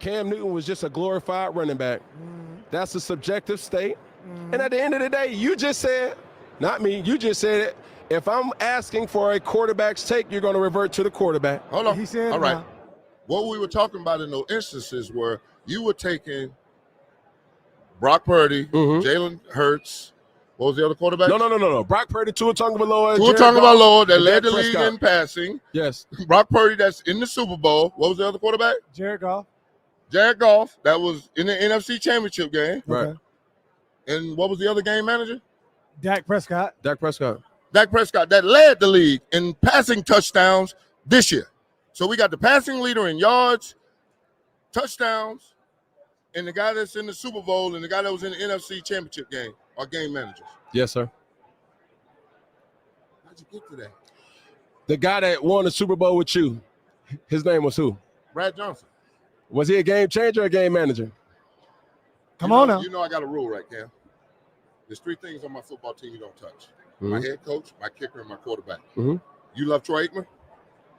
Cam Newton was just a glorified running back. That's a subjective state. And at the end of the day, you just said, not me, you just said it. If I'm asking for a quarterback's take, you're going to revert to the quarterback. Hold on. He said all right. now. What we were talking about in those instances were you were taking Brock Purdy, Jalen Hurts. What was the other quarterback? No. Brock Purdy, Tua Tagovailoa. Tua Tagovailoa that led the Prescott. league in passing. Yes. Brock Purdy that's in the Super Bowl. What was the other quarterback? Jared Goff. Jared Goff that was in the NFC Championship game. Right. Okay. And what was the other game manager? Dak Prescott. Dak Prescott. Dak Prescott that led the league in passing touchdowns this year. So we got the passing leader in yards, touchdowns, and the guy that's in the Super Bowl and the guy that was in the NFC Championship game are game managers. Yes, sir. How'd you get to that? The guy that won the Super Bowl with you, his name was who? Brad Johnson. Was he a game changer or a game manager? Come on now. You know I got a rule, right, Cam? There's 3 things on my football team you don't touch. My head coach, my kicker, and my quarterback. You love Troy Aikman?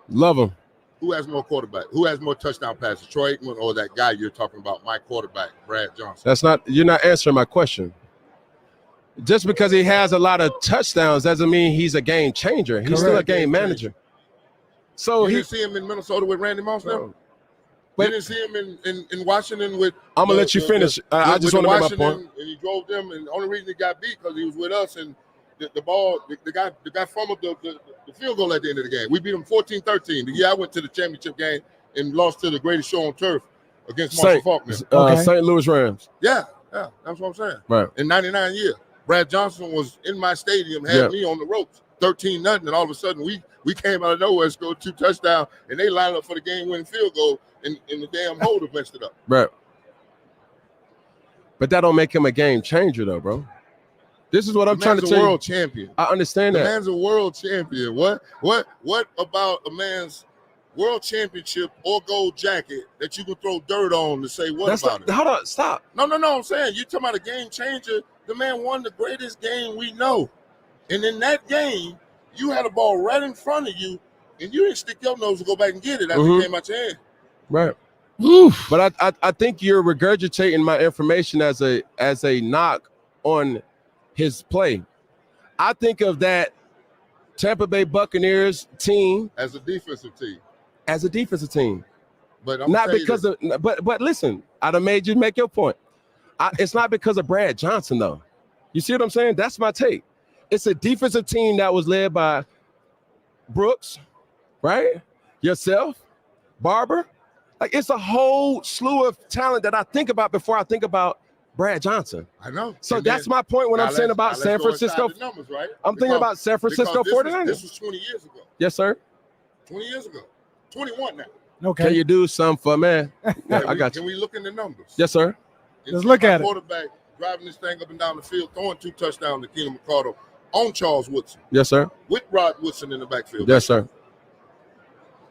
Love him. Who has more quarterback? Who has more touchdown passes, Troy Aikman or that guy you're talking about, my quarterback, Brad Johnson? You're not answering my question. Just because he has a lot of touchdowns doesn't mean he's a game changer. He's still a game manager. So You didn't see him in Minnesota with Randy Moss now? No. You didn't see him in Washington with. I'm gonna let you finish. I just want to make my point. And he drove them, and the only reason he got beat because he was with us, and the ball, the guy fumbled the field goal at the end of the game. We beat him 14-13. The year I went to the championship game and lost to the greatest show on turf against Marshall Faulkner. St. Louis Rams. Yeah, that's what I'm saying. Right. In '99 year, Brad Johnson was in my stadium, had me on the ropes, 13-0, and all of a sudden we came out of nowhere, scored 2 touchdowns, and they lined up for the game-winning field goal, and the damn holder messed it up. Right. But that don't make him a game changer, though, bro. This is what I'm trying to tell you. World champion. I understand The that. man's a world champion. What about a man's world championship or gold jacket that you can throw dirt on to say about it? Hold on, stop. No. I'm saying you're talking about a game changer. The man won the greatest game we know. And in that game, you had a ball right in front of you, and you didn't stick your nose to go back and get it after it came out your hand. Right. Oof. But I think you're regurgitating my information as a knock on his play. I think of that Tampa Bay Buccaneers team as a defensive team. But I'm not because of but listen, I'd have made you make your point. It's not because of Brad Johnson, though. You see what I'm saying? That's my take. It's a defensive team that was led by Brooks, right? Yourself, Barber. Like, it's a whole slew of talent that I think about before I think about Brad Johnson. I know. So that's my point when I'm saying about San Francisco. Numbers, right? I'm thinking about San Francisco 49ers. This was 20 years ago. Yes, sir. 20 years ago. 21 now. Okay. Can you do something for me? I got you. Can we look in the numbers? Yes, sir. Let's look at it. Quarterback driving this thing up and down the field, throwing 2 touchdowns to Keenan McCardle on Charles Woodson. Yes, sir. With Rod Woodson in the backfield. Yes, sir.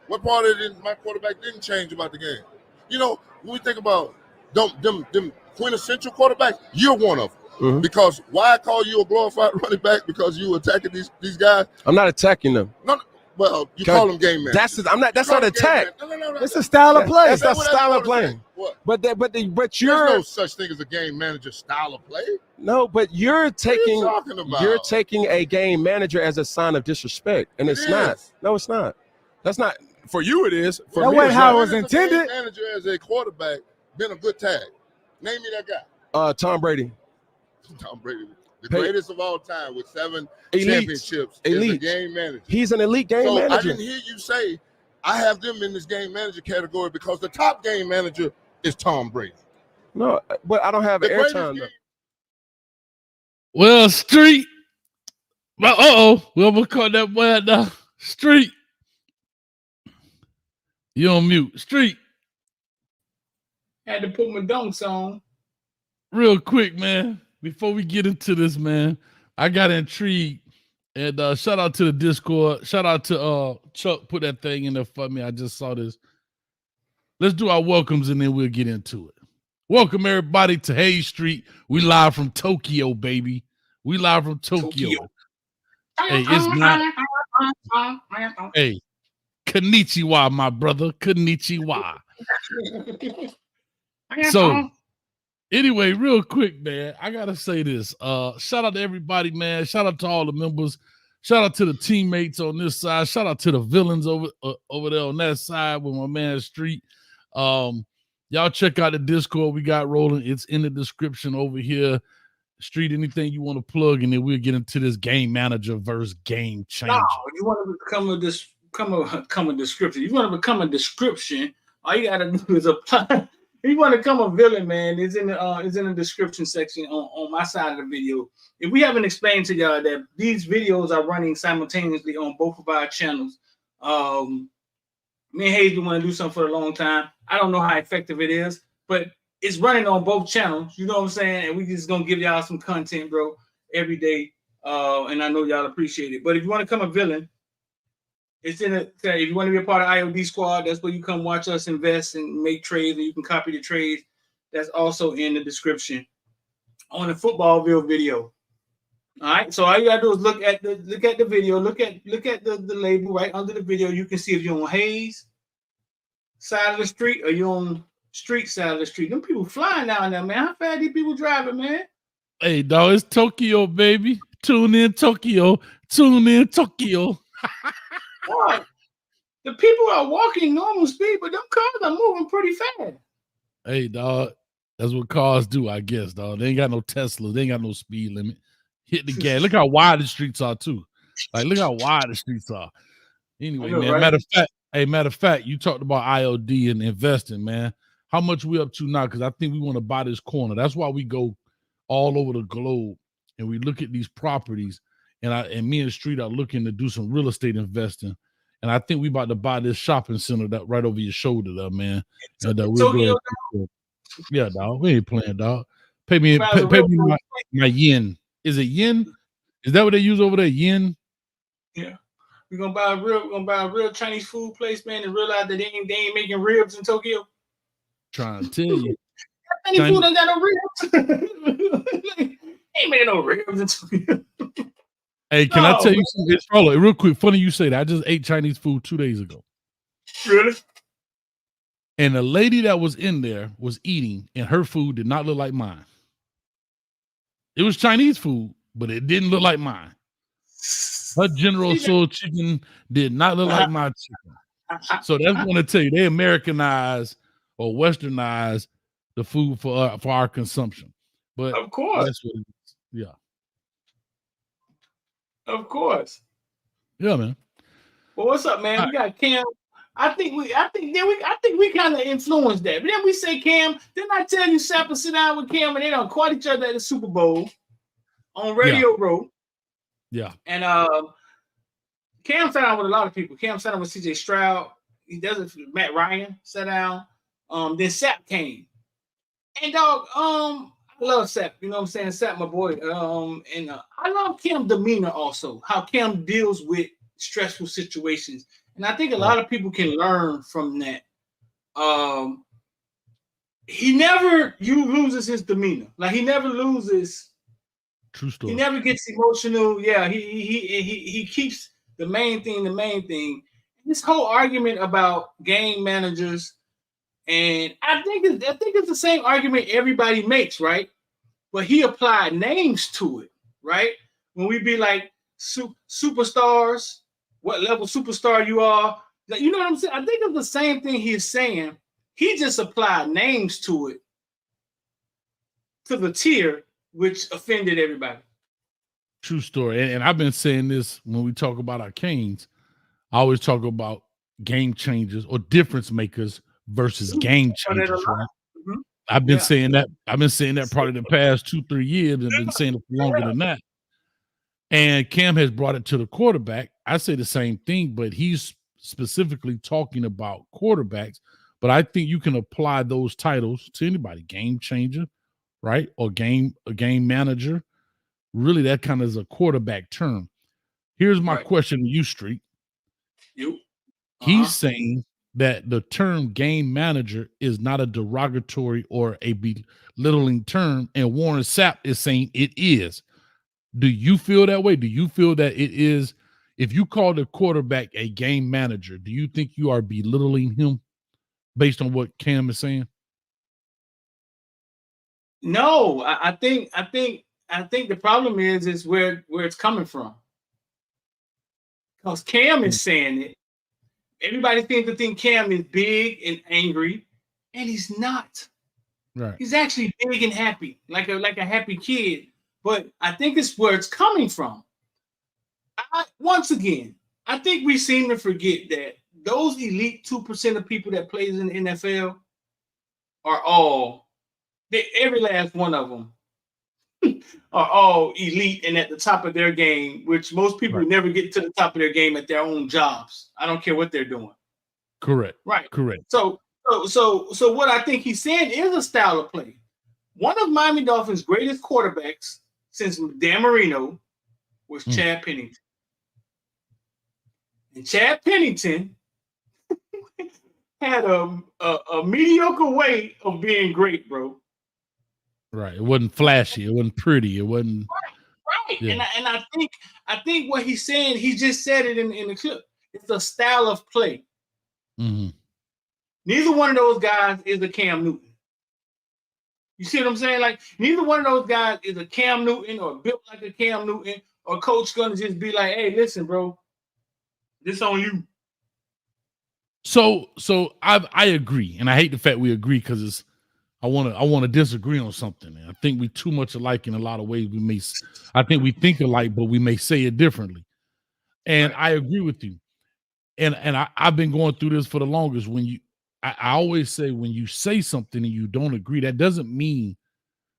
What part of it my quarterback didn't change about the game? You know, when we think about them quintessential quarterbacks, you're one of them. Because why I call you a glorified running back? Because you attacking these guys. I'm not attacking them. No. Well, you call them game man. That's not attack. No. It's a style of play. That's a style of playing. What? But There's you're no such thing as a game manager style of play. No, but you're taking talking about? You're taking a game manager as a sign of disrespect, and it's not. No, it's not. That's not for you. It is. For That me, wasn't it's how not. it was intended. Game manager as a quarterback been a good tag. Name me that guy. Tom Brady. Tom Brady, the greatest of all time with 7 Elite. championships. Is a game manager. He's an elite game So manager. I didn't hear you say I have them in this game manager category because the top game manager is Tom Brady. No, but I don't have The greatest airtime. game- Well, Street. Well, we're gonna call that boy out now. Street. You on mute. Street. Had to put my dunks on. Real quick, man. Before we get into this, man, I got intrigued. And shout out to the Discord. Shout out to Chuck. Put that thing in there for me. I just saw this. Let's do our welcomes and then we'll get into it. Welcome everybody to Hayes Street. We live from Tokyo, baby. We live from Tokyo. Hey, it's not. Hey, konnichiwa, my brother. Konnichiwa. So anyway, real quick, man, I gotta say this. Shout out to everybody, man. Shout out to all the members. Shout out to the teammates on this side. Shout out to the villains over there on that side with my man Street. Y'all check out the Discord we got rolling. It's in the description over here. Street, anything you want to plug, and then we'll get into this game manager versus game changer. No, you want to become a description. You want to become a description. All you gotta do is apply. If you want to become a villain, man, it's in the description section on my side of the video. If we haven't explained to y'all that these videos are running simultaneously on both of our channels. Me and Hayes, we want to do something for a long time. I don't know how effective it is, but it's running on both channels. You know what I'm saying? And we just gonna give y'all some content, bro, every day. And I know y'all appreciate it. But if you want to become a villain, it's in a. If you want to be a part of IOD Squad, that's where you come watch us invest and make trades, and you can copy the trades. That's also in the description on the Footballville video. All right. So all you gotta do is look at the video, look at the label right under the video. You can see if you're on Hayes side of the street or you're on Street side of the street. Them people flying down there, man. How fast these people driving, man? Hey, dog, it's Tokyo, baby. Tune in, Tokyo. Tune in, Tokyo. What? The people are walking normal speed, but them cars are moving pretty fast. Hey, dog, that's what cars do, I guess, dog. They ain't got no Tesla. They ain't got no speed limit. Hit the gas. Look how wide the streets are, too. Like, look how wide the streets are. Anyway, know, man, right? matter of fact, you talked about IOD and investing, man. How much we up to now? Because I think we want to buy this corner. That's why we go all over the globe and we look at these properties. And me and Street are looking to do some real estate investing. And I think we about to buy this shopping center that right over your shoulder there, man. And yeah, dog. We ain't playing, dog. Pay me my yen. Is it yen? Is that what they use over there? Yen? Yeah. We're gonna buy a real Chinese food place, man, and realize that they ain't making ribs in Tokyo. Trying to tell you. Chinese food ain't got no ribs. Ain't making no ribs in Tokyo. Hey, can I tell you something? Hold on, real quick. Funny you say that. I just ate Chinese food 2 days ago. Really? And the lady that was in there was eating, and her food did not look like mine. It was Chinese food, but it didn't look like mine. Her General Tso chicken did not look like my chicken. So that's what I tell you. They Americanize or Westernize the food for our consumption. But of course, that's what it is. Yeah. Of course. Yeah, man. Well, what's up, man? We got Cam. I think we kind of influenced that. But then we say Cam. Didn't I tell you Sapper sit down with Cam and they don't caught each other at the Super Bowl on Radio Row? Yeah. And Cam sat down with a lot of people. Cam sat down with CJ Stroud. He does it for Matt Ryan. Sat down. Then Sap came. And dog, I love Sap. You know what I'm saying? Sap, my boy. And I love Cam's demeanor also. How Cam deals with stressful situations. And I think a lot of people can learn from that. He never loses his demeanor. Like he never loses. True story. He never gets emotional. Yeah, he keeps the main thing the main thing. This whole argument about game managers, and I think it's the same argument everybody makes, right? But he applied names to it, right? When we be like superstars, what level superstar you are, like, you know what I'm saying? I think it's the same thing he's saying. He just applied names to it, to the tier, which offended everybody. True story. And I've been saying this when we talk about our Canes. I always talk about game changers or difference makers versus game changers, right? Mm-hmm. I've been saying that. I've been saying that probably the past 2-3 years, and been saying it for longer than that. And Cam has brought it to the quarterback. I say the same thing, but he's specifically talking about quarterbacks. But I think you can apply those titles to anybody: game changer, right, or a game manager. Really, that kind of is a quarterback term. Here's my question to you, Street. He's saying that the term game manager is not a derogatory or a belittling term, and Warren Sapp is saying it is. Do you feel that way? Do you feel that it is? If you call the quarterback a game manager, do you think you are belittling him based on what Cam is saying? No, I think the problem is where it's coming from. Because Cam is saying it. Everybody seems to think Cam is big and angry, and he's not. Right. He's actually big and happy, like a happy kid. But I think it's where it's coming from. Once again, I think we seem to forget that those elite 2% of people that plays in the NFL are every last one of them are all elite and at the top of their game, which most people never get to the top of their game at their own jobs. I don't care what they're doing. Correct. Right. Correct. So what I think he's saying is a style of play. One of Miami Dolphins' greatest quarterbacks since Dan Marino was Chad Pennington. And Chad Pennington had a mediocre way of being great, bro. Right. It wasn't flashy. It wasn't pretty. It wasn't right. Yeah. And I think what he's saying, he just said it in the clip. It's a style of play. Mm-hmm. Neither one of those guys is a Cam Newton. You see what I'm saying? Like, neither one of those guys is a Cam Newton or built like a Cam Newton, or coach gonna just be like, hey, listen, bro, this on you. So I agree, and I hate the fact we agree because I want to disagree on something. I think we too much alike in a lot of ways. I think we think alike, but we may say it differently. And I agree with you. And I've been going through this for the longest. I always say when you say something and you don't agree, that doesn't mean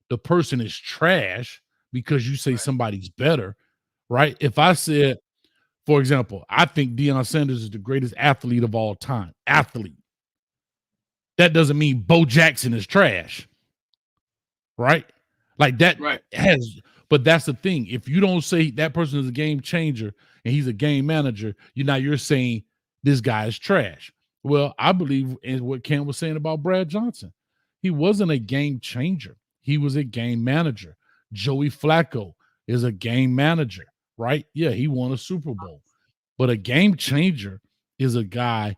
the person is trash because you say somebody's better, right? If I said, for example, I think Deion Sanders is the greatest athlete of all time. Athlete. That doesn't mean Bo Jackson is trash, right? Like that but that's the thing. If you don't say that person is a game changer and he's a game manager, you're saying this guy is trash. Well, I believe in what Cam was saying about Brad Johnson. He wasn't a game changer. He was a game manager. Joey Flacco is a game manager, right? Yeah, he won a Super Bowl. But a game changer is a guy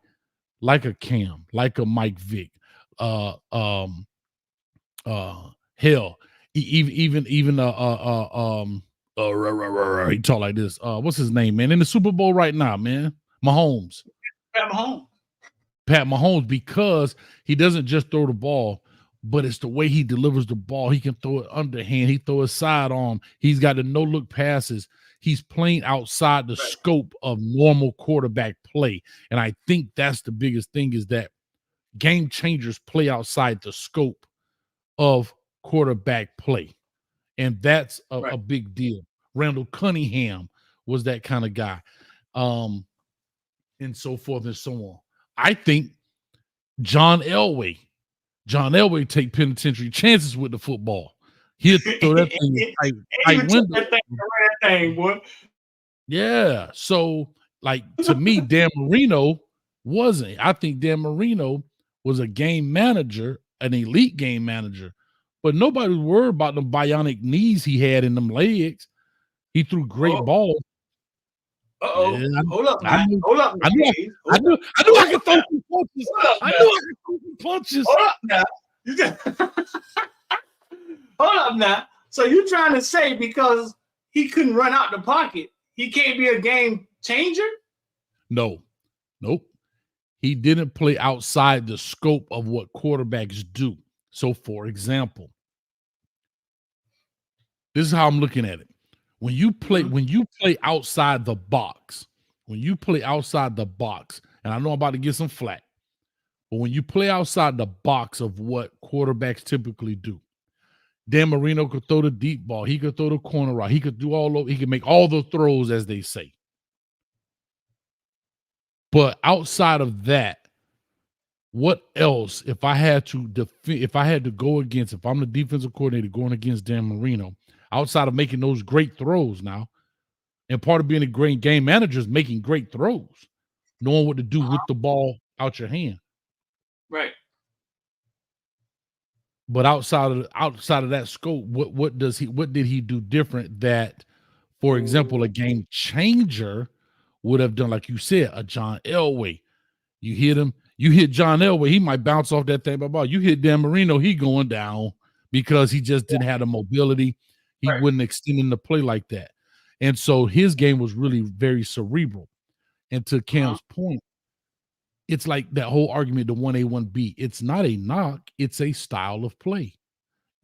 like a Cam, like a Mike Vick, hell, even he talk like this. What's his name, man? In the Super Bowl right now, man. Mahomes. Pat Mahomes, because he doesn't just throw the ball, but it's the way he delivers the ball. He can throw it underhand. He throw it sidearm. He's got the no-look passes. He's playing outside the scope of normal quarterback play. And I think that's the biggest thing is that game changers play outside the scope of quarterback play. And that's a big deal. Randall Cunningham was that kind of guy. And so forth and so on. I think John Elway take penitentiary chances with the football. He'll throw that thing boy. Yeah. So, like, to me, Dan Marino wasn't. I think Dan Marino was a game manager, an elite game manager, but nobody was worried about the bionic knees he had in them legs. He threw great balls. Yeah, hold up, man. I knew I could throw some punches. I knew I could throw some punches. Hold up now. Hold up now. So you're trying to say because he couldn't run out the pocket, he can't be a game changer? No. Nope. He didn't play outside the scope of what quarterbacks do. So, for example, this is how I'm looking at it. When you play outside the box, and I know I'm about to get some flack, but when you play outside the box of what quarterbacks typically do, Dan Marino could throw the deep ball. He could throw the corner route. He could he could make all the throws, as they say. But outside of that, what else? If I'm the defensive coordinator going against Dan Marino, outside of making those great throws now, and part of being a great game manager is making great throws, knowing what to do with the ball out your hand. Right. But outside of that scope, what did he do different that, for example, a game changer would have done? Like you said, a John Elway. You hit John Elway, he might bounce off that thing by ball. You hit Dan Marino, he going down because he just didn't have the mobility. He Right. wouldn't extend in the play like that. And so his game was really very cerebral. And to Cam's point, it's like that whole argument, the 1A, 1B. It's not a knock, it's a style of play.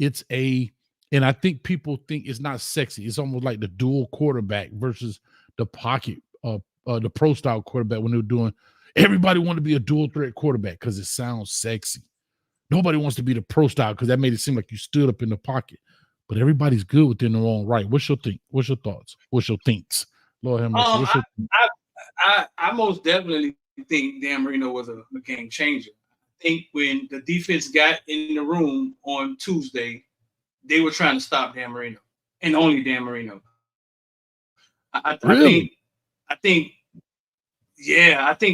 And I think people think it's not sexy. It's almost like the dual quarterback versus the pocket, the pro style quarterback when they were doing. Everybody wanted to be a dual threat quarterback because it sounds sexy. Nobody wants to be the pro style because that made it seem like you stood up in the pocket. But everybody's good within their own right. What's your thoughts? What's your thinks? Lord have mercy. I most definitely think Dan Marino was a game changer. I think when the defense got in the room on Tuesday, they were trying to stop Dan Marino and only Dan Marino. I think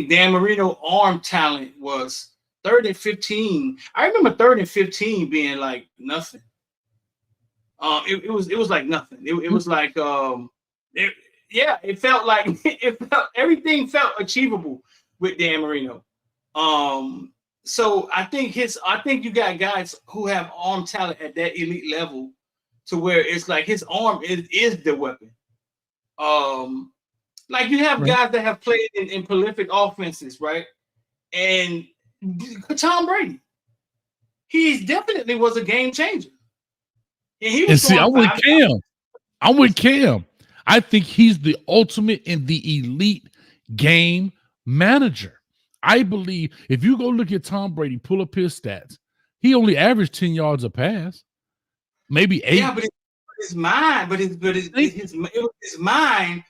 Dan Marino arm talent was 3rd and 15. I remember 3rd and 15 being like nothing. It was like nothing. It was like it felt like everything felt achievable with Dan Marino. So I think you got guys who have arm talent at that elite level to where it's like his arm is the weapon. Like you have guys that have played in prolific offenses, right? And Tom Brady, he definitely was a game changer. And he was I'm with Cam. I think he's the ultimate and the elite game manager. I believe if you go look at Tom Brady, pull up his stats, he only averaged 10 yards a pass, maybe 8. Yeah, but it's mine. It was his mind.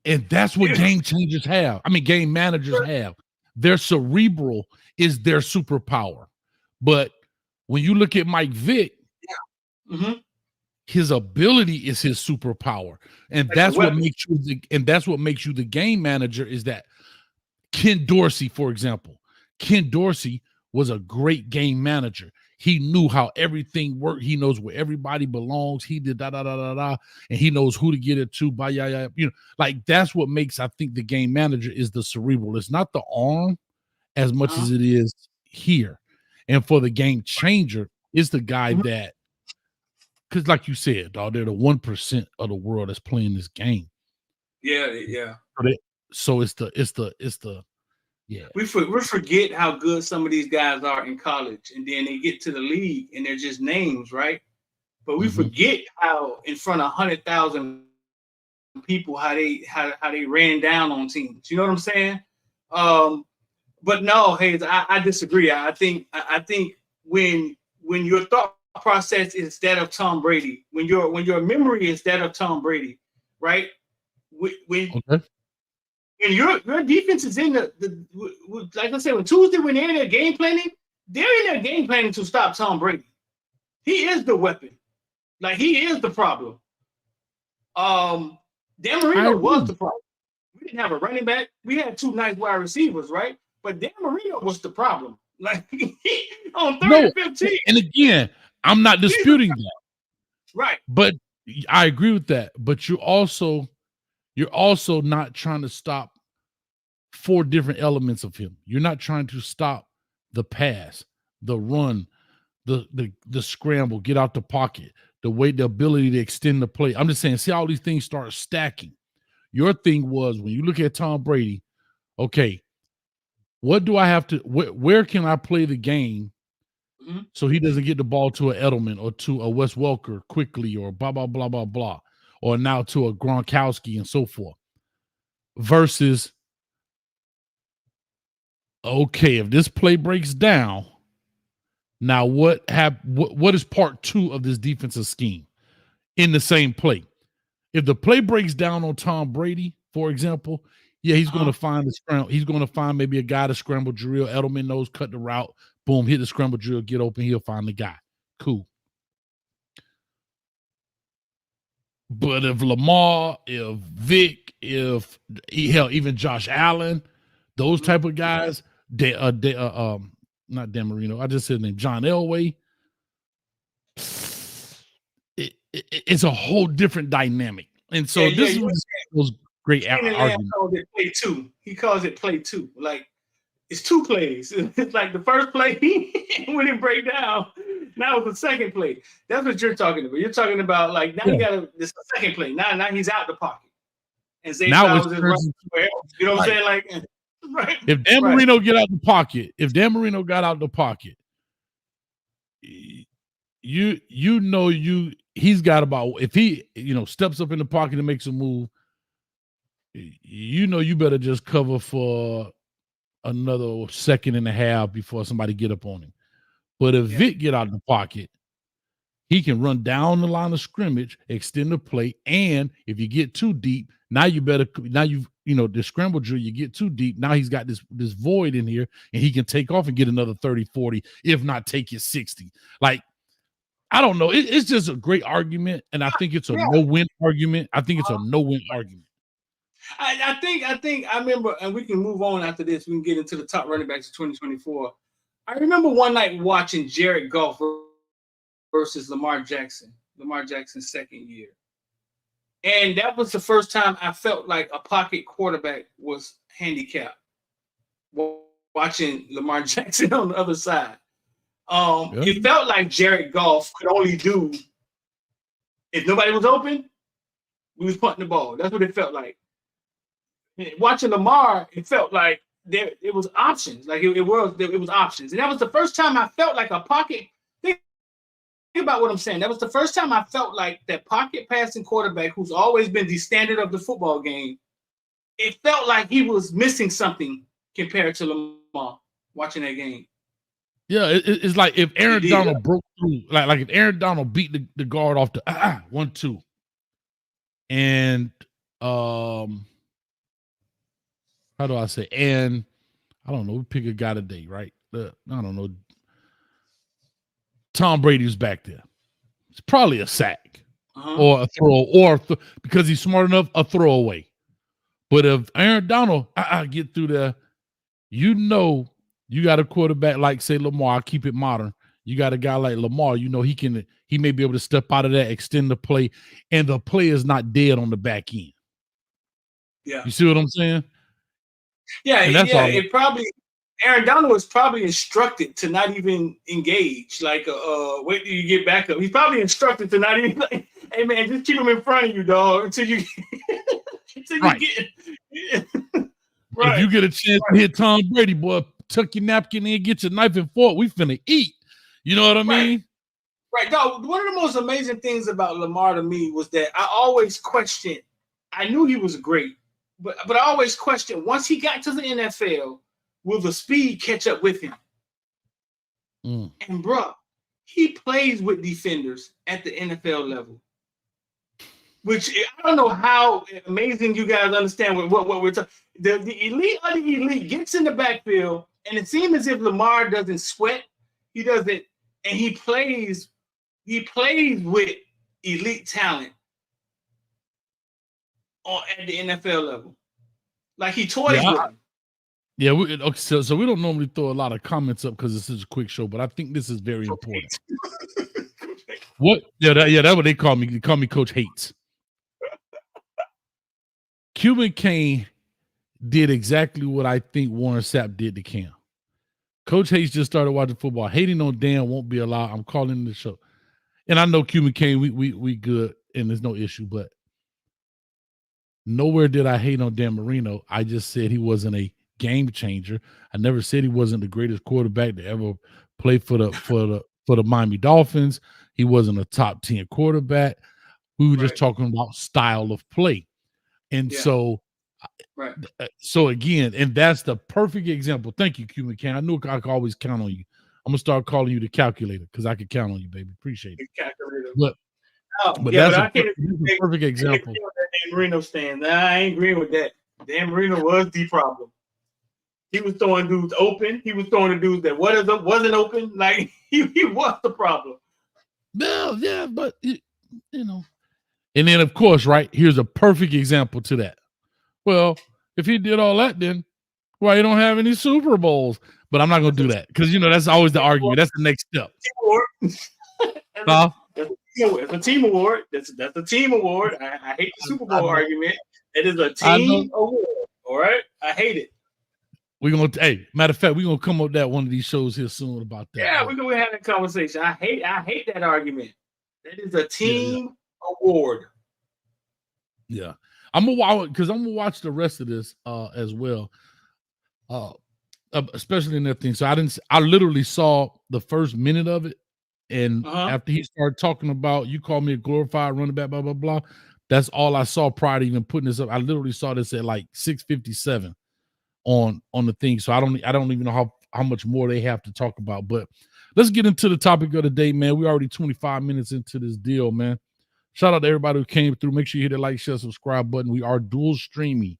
And that's what game changers have. I mean, game managers have. Their cerebral is their superpower. But when you look at Mike Vick, his ability is his superpower. And that's what makes you the game manager is that Ken Dorsey, for example. Ken Dorsey was a great game manager. He knew how everything worked. He knows where everybody belongs. He did and he knows who to get it to. Like that's what makes, I think, the game manager is the cerebral. It's not the arm as much as it is here. And for the game changer, it's the guy that, because like you said, dog, they're the 1% of the world that's playing this game. Yeah. So it's the we forget how good some of these guys are in college, and then they get to the league and they're just names, right? But we forget how in front of 100,000 people how they ran down on teams. You know what I'm saying? But no, Hayes, I disagree. I think when your thought process is that of Tom Brady, when your memory is that of Tom Brady, right? And your defense is in the like I said, when Tuesday when they're in their game planning, to stop Tom Brady. He is the weapon. Like he is the problem. Dan Marino was the problem. We didn't have a running back. We had 2 nice wide receivers, right? But Dan Marino was the problem. Like on 3rd and 15. And again, I'm not disputing that. Right. But I agree with that. But you're also not trying to stop 4 different elements of him. You're not trying to stop the pass, the run, the scramble, get out the pocket, the ability to extend the play. I'm just saying, see all these things start stacking. Your thing was when you look at Tom Brady, okay, what do I have to, where can I play the game so he doesn't get the ball to an Edelman or to a Wes Welker quickly or blah, blah, blah, blah, blah, or now to a Gronkowski and so forth versus, okay, if this play breaks down, now what is part 2 of this defensive scheme in the same play? If the play breaks down on Tom Brady, for example, he's going to find the scramble. He's going to find maybe a guy to scramble drill. Edelman knows, cut the route, boom, hit the scramble drill, get open, he'll find the guy. Cool. But if Lamar, if Vic, if even Josh Allen, those type of guys, not Dan Marino, I just said his name, John Elway. It's a whole different dynamic. And so this was great argument. He calls it play 2. Like it's 2 plays. It's like the first play when it break down. Now it's the second play. That's what you're talking about. You're talking about like now you got this second play. Now he's out the pocket, and Zay Now Flowers it's is running somewhere else. You know what I'm saying? Like, right. If Dan Marino get out the pocket, if Dan Marino got out the pocket, he's got about, if he steps up in the pocket and makes a move, you better just cover for another second and a half before somebody get up on him. But if Vic get out of the pocket, he can run down the line of scrimmage, extend the play, and if you get too deep, the scramble drill, you get too deep, now he's got this void in here, and he can take off and get another 30, 40, if not take his 60. Like, I don't know. It's just a great argument, and I think it's a no-win argument. I think it's a no-win argument. I think I remember, and we can move on after this. We can get into the top running backs of 2024. I remember one night watching Jared Goff versus Lamar Jackson. Lamar Jackson's second year. And that was the first time I felt like a pocket quarterback was handicapped. Watching Lamar Jackson on the other side. It felt like Jared Goff could only do, if nobody was open, we was punting the ball. That's what it felt like. Watching Lamar, it felt like it was options. Like it was options. And that was the first time I felt like a pocket. Think about what I'm saying. That was the first time I felt like that pocket passing quarterback who's always been the standard of the football game. It felt like he was missing something compared to Lamar watching that game. Yeah, it's like if Aaron Donald broke through, like if Aaron Donald beat the guard off the 1-2, and how do I say? And I don't know. We pick a guy today, right? I don't know. Tom Brady's back there. It's probably a sack or a throw, because he's smart enough, a throwaway. But if Aaron Donald get through there, you got a quarterback like, say, Lamar. I'll keep it modern. You got a guy like Lamar. He may be able to step out of that, extend the play, and the play is not dead on the back end. Yeah, you see what I'm saying? Yeah, Aaron Donald was probably instructed to not even engage. Like, wait till you get back up. He's probably instructed to not even, like, hey man, just keep him in front of you, dog, until you get. Right. If you get a chance to hit Tom Brady, boy, tuck your napkin in, get your knife and fork. We finna eat. You know what I mean? Right. Dog, one of the most amazing things about Lamar to me was that I always questioned. I knew he was great, but I always questioned, once he got to the NFL, will the speed catch up with him? And bro, he plays with defenders at the NFL level, which I don't know how amazing you guys understand what we're talking. The elite of the elite gets in the backfield, and it seems as if Lamar doesn't sweat. He doesn't, and he plays with elite talent at the NFL level. Like he toys with them. Yeah, so we don't normally throw a lot of comments up because this is a quick show, but I think this is very important. That's what they call me. They call me Coach Hates. Cuban Kane did exactly what I think Warren Sapp did to Cam. Coach Hates just started watching football. Hating on Dan won't be allowed. I'm calling the show. And I know Cuban Kane, we good, and there's no issue, but nowhere did I hate on Dan Marino. I just said he wasn't a game changer. I never said he wasn't the greatest quarterback to ever play for the Miami Dolphins. He wasn't a top 10 quarterback. We were just talking about style of play. And so again, and that's the perfect example. Thank you, Cuban Kane. I knew I could always count on you. I'm gonna start calling you the calculator because I could count on you, baby. Appreciate it. But that's a perfect example. Dan Marino stand. I ain't agreeing with that. Dan Marino was the problem. He was throwing dudes open. He was throwing the dudes that wasn't open. Like he was the problem. Well, yeah, but And then, of course, right, here's a perfect example to that. Well, if he did all that, then why you don't have any Super Bowls? But I'm not going to do that because, that's always the argument. That's the next step. It's a team award. That's a team award. I hate the Super Bowl argument. It is a team award. All right? I hate it. We're gonna matter of fact, we're gonna come up with that one of these shows here soon about that. Yeah, we're gonna have that conversation. I hate that argument. That is a team award. Yeah. I'm gonna watch the rest of this as well. Especially in that thing. So I literally saw the first minute of it, and after he started talking about you call me a glorified running back, blah blah blah. That's all I saw prior to even putting this up. I literally saw this at like 6:57 on the thing. So I don't even know how much more they have to talk about. But let's get into the topic of the day, man. We're already 25 minutes into this deal, man. Shout out to everybody who came through. Make sure you hit the like, share, subscribe button. We are dual streaming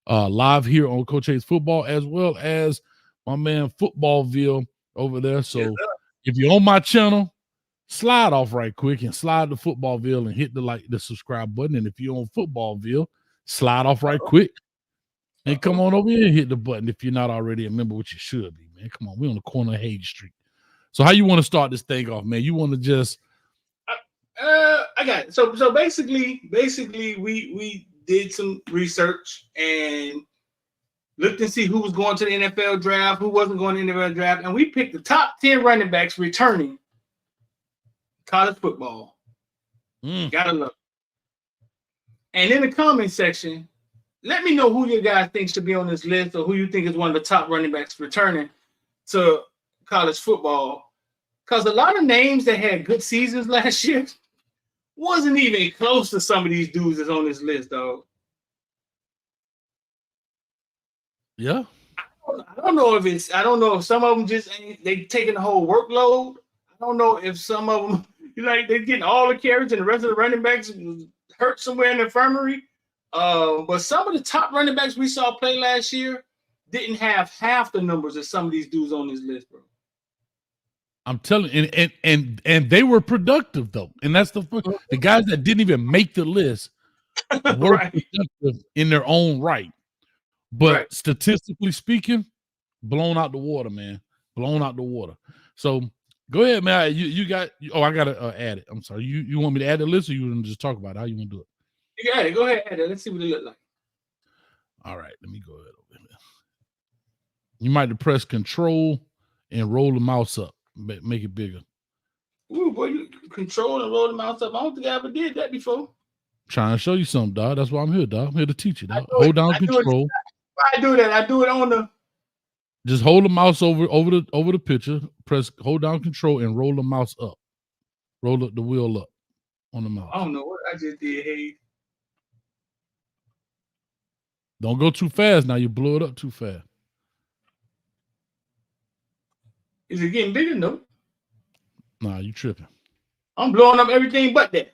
live here on Coach Hayes Football, as well as my man Footballville over there. So if you're on my channel, slide off right quick and slide to Footballville and hit the subscribe button. And if you're on Footballville, slide off right quick and come on over here and hit the button if you're not already a member, which you should be, man. Come on, we're on the corner of Hayes Street. So how you want to start this thing off, man? You want to just I got it. So basically we did some research and looked and see who was going to the NFL draft, who wasn't going to the NFL draft, and we picked the top 10 running backs returning college football. Gotta love it. And in the comment section, let me know who you guys think should be on this list, or who you think is one of the top running backs returning to college football. Because a lot of names that had good seasons last year wasn't even close to some of these dudes that's on this list, dog. Yeah. I don't know if some of them just they taking the whole workload. I don't know if some of them they're getting all the carries and the rest of the running backs hurt somewhere in the infirmary. But some of the top running backs we saw play last year didn't have half the numbers of some of these dudes on this list, bro. I'm telling you, and they were productive though, and that's the guys that didn't even make the list were productive in their own right. But statistically speaking, blown out the water, man, blown out the water. So go ahead, man. You got. Oh, I gotta add it. I'm sorry. You want me to add the list, or you want to just talk about it? How you want to do it? You got it. Go ahead, add it. Let's see what it look like. All right, let me go ahead over here. You might press Control and roll the mouse up. Make it bigger. Ooh, boy, you control and roll the mouse up. I don't think I ever did that before. Trying to show you something, dog. That's why I'm here, dog. I'm here to teach you, dog. Hold down Control. I do that. I do it on the. Just hold the mouse over the picture. Hold down Control and roll the mouse up. Roll the wheel up on the mouse. I don't know what I just did. Hey, don't go too fast. Now you blow it up too fast. Is it getting bigger? No. Nah, you tripping. I'm blowing up everything but that.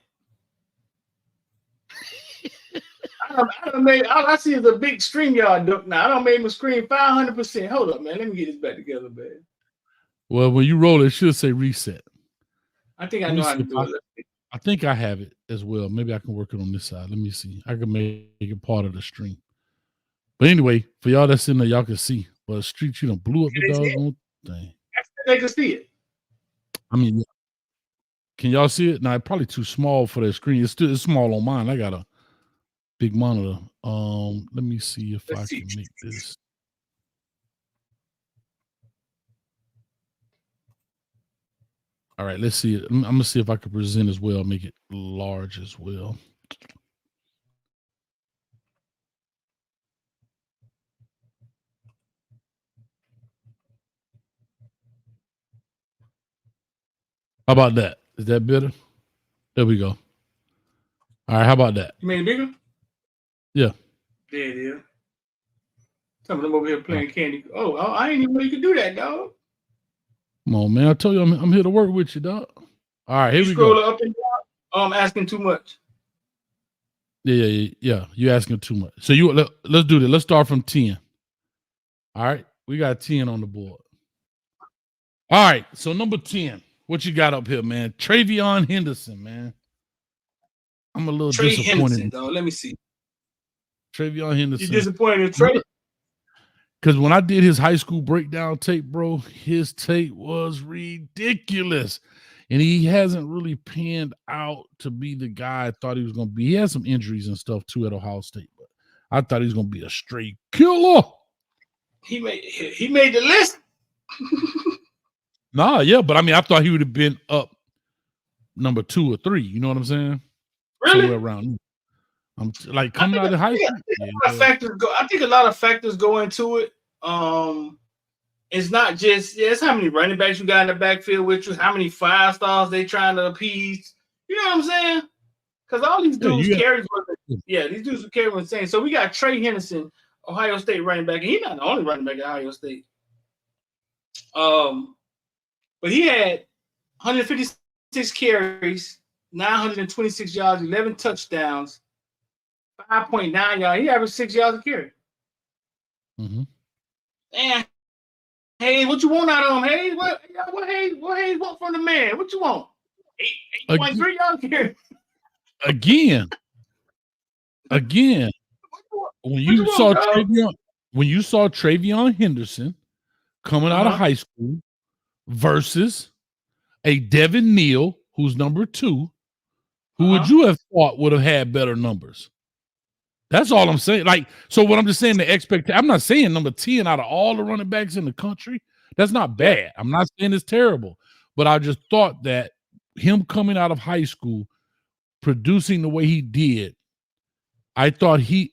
All I see is a big StreamYard duck now. I don't make my screen 500%. Hold up, man. Let me get this back together, man. Well, when you roll it should say reset. I think I know how to do it. I think I have it as well. Maybe I can work it on this side. Let me see. I can make it part of the stream. But anyway, for y'all that's in there, y'all can see. But Street, you done blew up the doggone thing. They can see it. I mean, can y'all see it? Now, it's probably too small for that screen. It's small on mine. I got a big monitor. Let me see if I can make this. All right, let's see it. I'm gonna see if I can present as well, make it large as well. How about that? Is that better? There we go. All right, how about that? You made it bigger? Yeah. There it is. Some of them over here playing candy. Oh, I didn't even know you could do that, dog. Come on, man. I told you I'm here to work with you, dog. All right, here we go. Scroll up and down. I'm asking too much. Yeah. You asking too much. So let's do this. Let's start from 10. All right, we got 10 on the board. All right, so number 10. What you got up here, man? Travion Henderson, man. I'm a little disappointed. Henderson, dog. Let me see. Travion Henderson. You disappointed in Trey? Because when I did his high school breakdown tape, bro, his tape was ridiculous. And he hasn't really panned out to be the guy I thought he was going to be. He had some injuries and stuff, too, at Ohio State. But I thought he was going to be a straight killer. he made the list. Nah, yeah, but I mean, I thought he would have been up number 2 or 3. You know what I'm saying? Really? Somewhere around. I'm like coming out of high school. I think a lot of factors go into it. It's not just it's how many running backs you got in the backfield with you, how many 5 stars they trying to appease. You know what I'm saying? Because all these dudes carry. These dudes carry insane. So we got Trey Henderson, Ohio State running back, and he's not the only running back at Ohio State. But he had 156 carries, 926 yards, 11 touchdowns, 5.9 yards. He averaged 6 yards a carry. Mm-hmm. And Hayes, what you want out of him, Hayes? What Hayes want from the man? What you want? 8.3 yards a carry. Again. When you saw Travion Henderson coming out of high school versus a Devin Neal, who's number 2, who would you have thought would have had better numbers? That's all I'm saying. Like, so what I'm just saying, the expectation, I'm not saying number 10 out of all the running backs in the country. That's not bad. I'm not saying it's terrible, but I just thought that him coming out of high school, producing the way he did, I thought I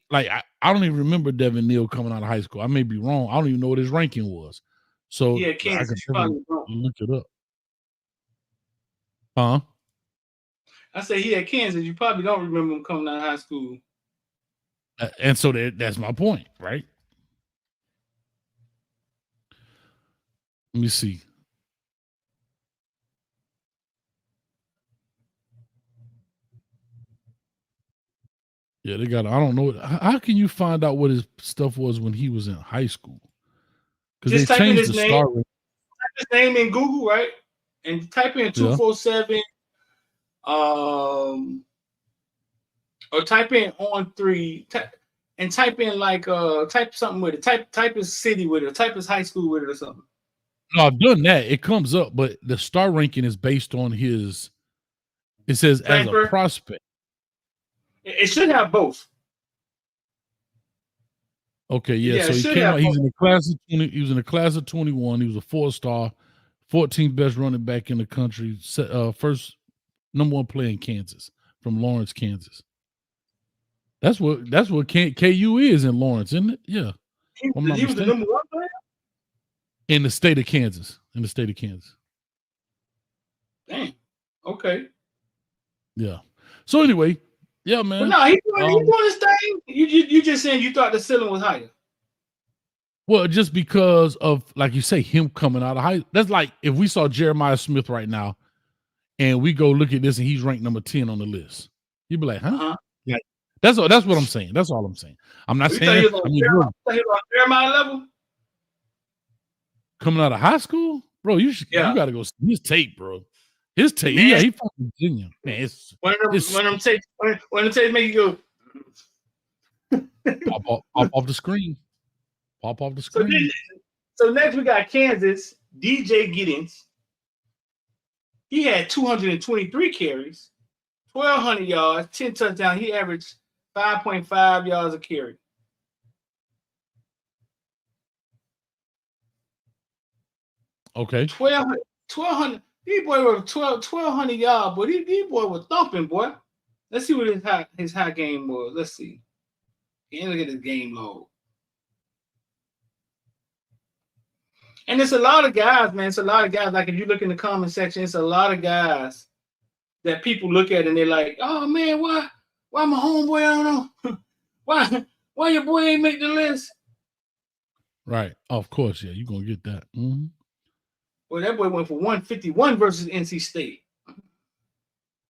don't even remember Devin Neal coming out of high school. I may be wrong. I don't even know what his ranking was. So yeah, Kansas, I could look it up. Huh? I say he at Kansas. You probably don't remember him coming out of high school. And so that's my point, right? Let me see. Yeah, they got. I don't know. How can you find out what his stuff was when he was in high school? Because they changed the star. Type his name in Google, right? And type in 247. Or type in on 3. And type in type something with it. Type his city with it. Or type his high school with it or something. No, I've done that. It comes up, but the star ranking is based on his. It says transfer. As a prospect. It should have both. Okay, yeah. So he came out. He's in the class of 20. He was in the class of 21. He was a 4-star, 14th best running back in the country. First number 1 player in Kansas from Lawrence, Kansas. That's what KU is in Lawrence, isn't it? Yeah. He was the number 1 player in the state of Kansas. Dang. Okay. Yeah. So anyway. Yeah, man. But no, he's doing his thing. You just saying you thought the ceiling was higher. Well, just because of, like you say, him coming out of high. That's like if we saw Jeremiah Smith right now, and we go look at this, and he's ranked number 10 on the list. You'd be like, huh? Yeah. That's what I'm saying. That's all I'm saying. I'm not saying he was on Jeremiah level. Coming out of high school, bro. You got to go see his tape, bro. His tape, he from Virginia, man. It's one of them tapes make you go pop off the screen. Pop off the screen. So next we got Kansas, DJ Giddens. He had 223 carries, 1,200 yards, 10 touchdowns. He averaged 5.5 yards a carry. Okay. 1,200. These boy was 1,200 yards, but these boy was thumping, boy. Let's see what his high game was. Let's see. Can't look at his game load. And it's a lot of guys, man. It's a lot of guys. Like if you look in the comment section, it's a lot of guys that people look at and they're like, "Oh man, why my homeboy? I don't know. why your boy ain't make the list?" Right. Oh, of course, yeah. You're gonna get that. Mm-hmm. Well, that boy went for 151 versus NC State.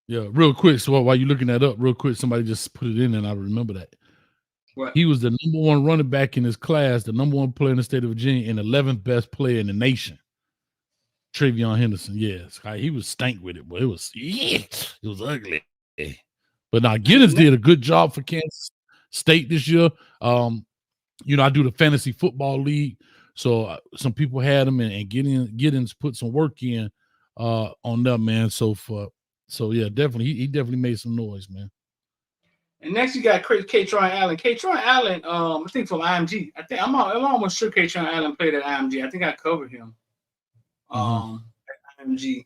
Yeah, real quick. So while you're looking that up, real quick, somebody just put it in, and I remember that. What? He was the number 1 running back in his class, the number 1 player in the state of Virginia, and 11th best player in the nation. Travion Henderson. Yes, he was stank with it, but it was ugly. But now Giddens did a good job for Kansas State this year. I do the fantasy football league. So some people had him, and Giddens put some work in on that, man. So yeah, definitely he definitely made some noise, man. And next you got Katron Allen. Katron Allen, I think from IMG. I'm almost sure Katron Allen played at IMG. I think I covered him. At IMG.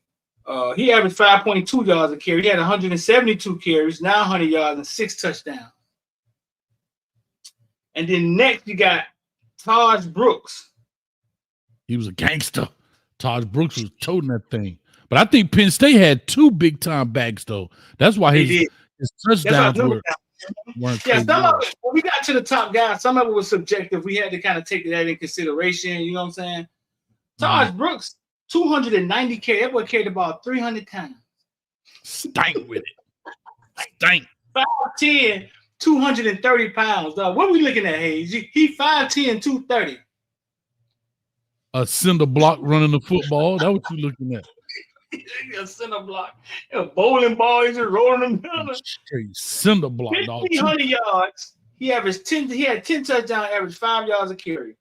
He averaged 5.2 yards a carry. He had 172 carries, 900 yards, and 6 touchdowns. And then next you got Taj Brooks. He was a gangster. Taj Brooks was toting that thing. But I think Penn State had 2 big-time backs, though. That's why his touchdowns weren't crazy. Some of it, when we got to the top guys, some of it was subjective. We had to kind of take that into consideration. You know what I'm saying? Taj Brooks, 290 carries. That boy carried about 300 times. Stank with it. Stank. 5'10", 230 pounds. Dog. What are we looking at, Hayes? He 5'10", 230. A cinder block running the football. That's what you looking at. A cinder block. A bowling ball. He's just rolling them down. Straight cinder block, dog. 1,500 yards. He averaged 10. He had 10 touchdowns, averaged 5 yards a carry.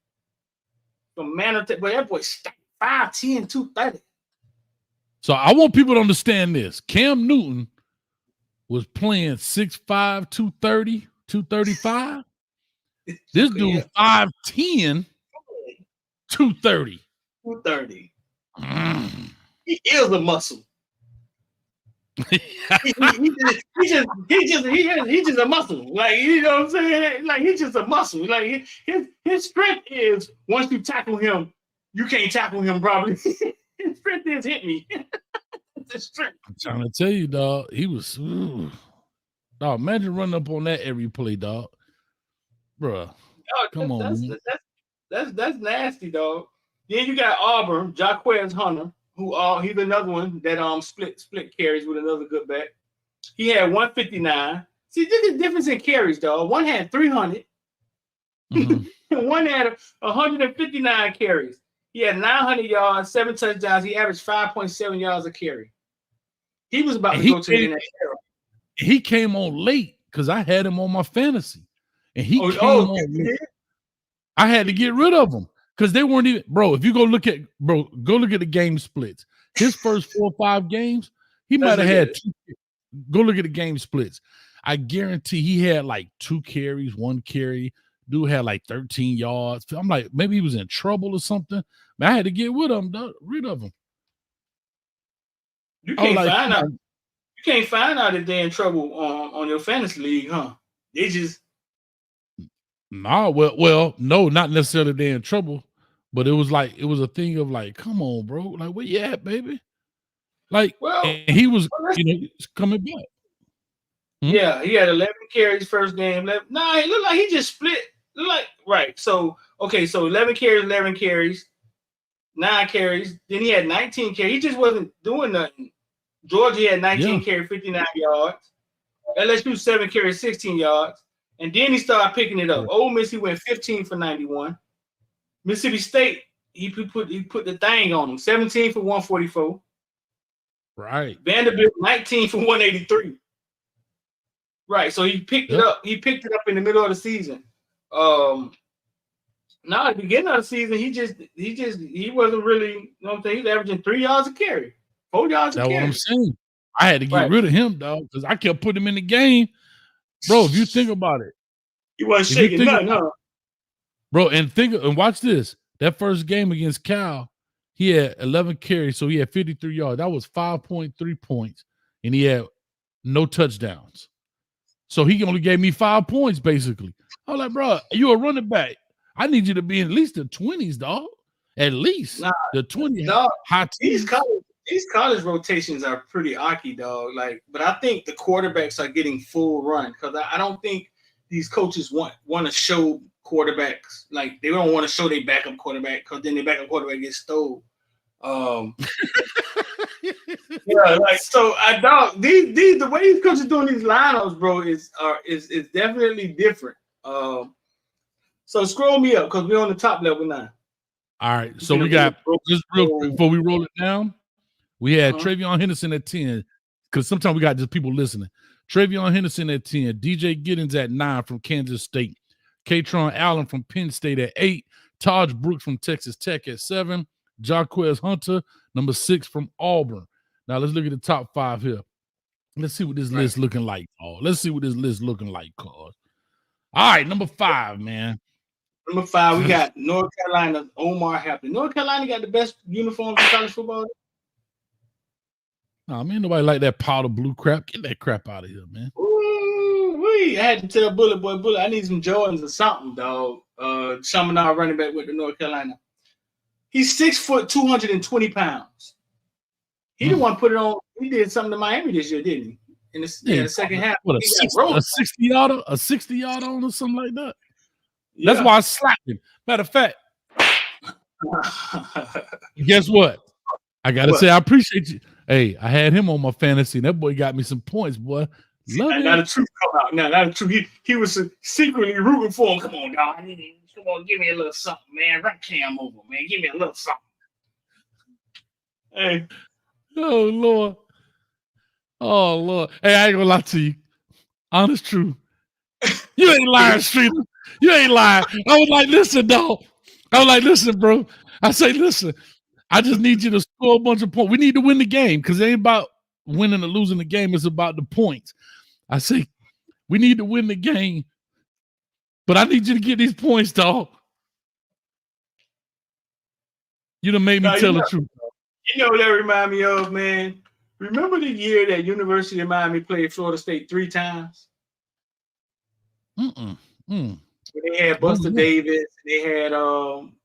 From but that boy 5'10", 230. So I want people to understand this. Cam Newton was playing 6'5", 230, 235. This dude 5'10", 230. 230. He is a muscle. He's just a muscle. Like, you know what I'm saying? Like, he's just a muscle. Like, his strength is once you tackle him, you can't tackle him probably. His strength is hit me. The strength. I'm trying to tell you, dog. He was dog. Imagine running up on that every play, dog. Bruh. Come on. That's nasty, dog. Then you got Auburn, Jaquez Hunter, who he's another one that split carries with another good back. He had 159. See, this is the difference in carries, dog. One had 300, and one had 159 carries. He had 900 yards, 7 touchdowns. He averaged 5.7 yards a carry. He was about to go to the NFL. He came on late because I had him on my fantasy, and he came on late. I had to get rid of him because they weren't even, bro. If you go look at the game splits. His first 4 or 5 games, he might have had 2. Go look at the game splits. I guarantee he had like 2 carries, 1 carry. Dude had like 13 yards. I'm like, maybe he was in trouble or something. Man, I had to get rid of him. You can't find out. You can't find out if they're in trouble on your fantasy league, huh? They just. Nah, well, no, not necessarily they're in trouble, but it was a thing of like, come on, bro, like where you at, baby? Like, and he was, coming back. Yeah, he had 11 carries first game. Nah, it looked like he just split. Right. So 11 carries, 9 carries. Then he had 19 carries. He just wasn't doing nothing. Georgia had 19 carries, 59 yards. LSU 7 carries, 16 yards. And then he started picking it up. Ole Miss, he went 15 for 91. Mississippi State, he put the thing on him. 17 for 144. Right. Vanderbilt, 19 for 183. Right. So he picked it up. He picked it up in the middle of the season. Now at the beginning of the season, he wasn't really, you know what I'm saying? He was averaging 3 yards a carry, 4 yards a carry. That's what I'm saying. I had to get rid of him, dog, because I kept putting him in the game. Bro, if you think about it, he wasn't shaking nothing, huh? Bro, and watch this. That first game against Cal, he had 11 carries, so he had 53 yards. That was 5.3 points, and he had no touchdowns. So he only gave me 5 points, basically. I was like, bro, you a running back. I need you to be in at least the 20s, dog. At least the 20s. Dog, high these college rotations are pretty ocky, dog. Like, but I think the quarterbacks are getting full run because I don't think these coaches want to show quarterbacks, like they don't want to show their backup quarterback because then their backup quarterback gets stole. Yeah, like so the way these coaches doing these lineups, bro, is definitely different. So scroll me up because we're on the top level now. All right, so we got just real quick before we roll it down. We had TreVeyon Henderson at 10 because sometimes we got just people listening. TreVeyon Henderson at 10, DJ Giddens at 9 from Kansas State, Katron Allen from Penn State at 8, Taj Brooks from Texas Tech at 7, Jaquez Hunter, number 6 from Auburn. Now let's look at the top 5 here. Let's see what this list looking like, Carl. Let's see what this list looking like, Carl. All right, number 5, man. Number 5, we got North Carolina, Omar Hampton. North Carolina got the best uniforms in college football. Nah, man, nobody like that powder blue crap. Get that crap out of here, man. Ooh, I had to tell Bullet, I need some Jordans or something, dog. Chaminade running back with the North Carolina. He's 6 foot, 220 pounds. He the one put it on. He did something to Miami this year, didn't he? In the second half. What, a 60-yarder? A 60-yarder on or something like that? Yeah. That's why I slapped him. Matter of fact, guess what? I got to say, I appreciate you. Hey, I had him on my fantasy. That boy got me some points, boy. Now the truth come out. Now the truth. He was secretly rooting for him. Come on, dog. Come on, give me a little something, man. Run Cam over, man. Give me a little something. Hey. Oh, Lord. Oh, Lord. Hey, I ain't gonna lie to you. Honest truth. You ain't lying, Streeter. You ain't lying. I was like, listen, dog. I was like, listen, bro. I say, listen, I just need you to score a bunch of points. We need to win the game because it ain't about winning or losing the game. It's about the points. I say, we need to win the game, but I need you to get these points, dog. You done made me tell the truth. You know what that remind me of, man? Remember the year that University of Miami played Florida State 3 times? They had Buster Davis. They had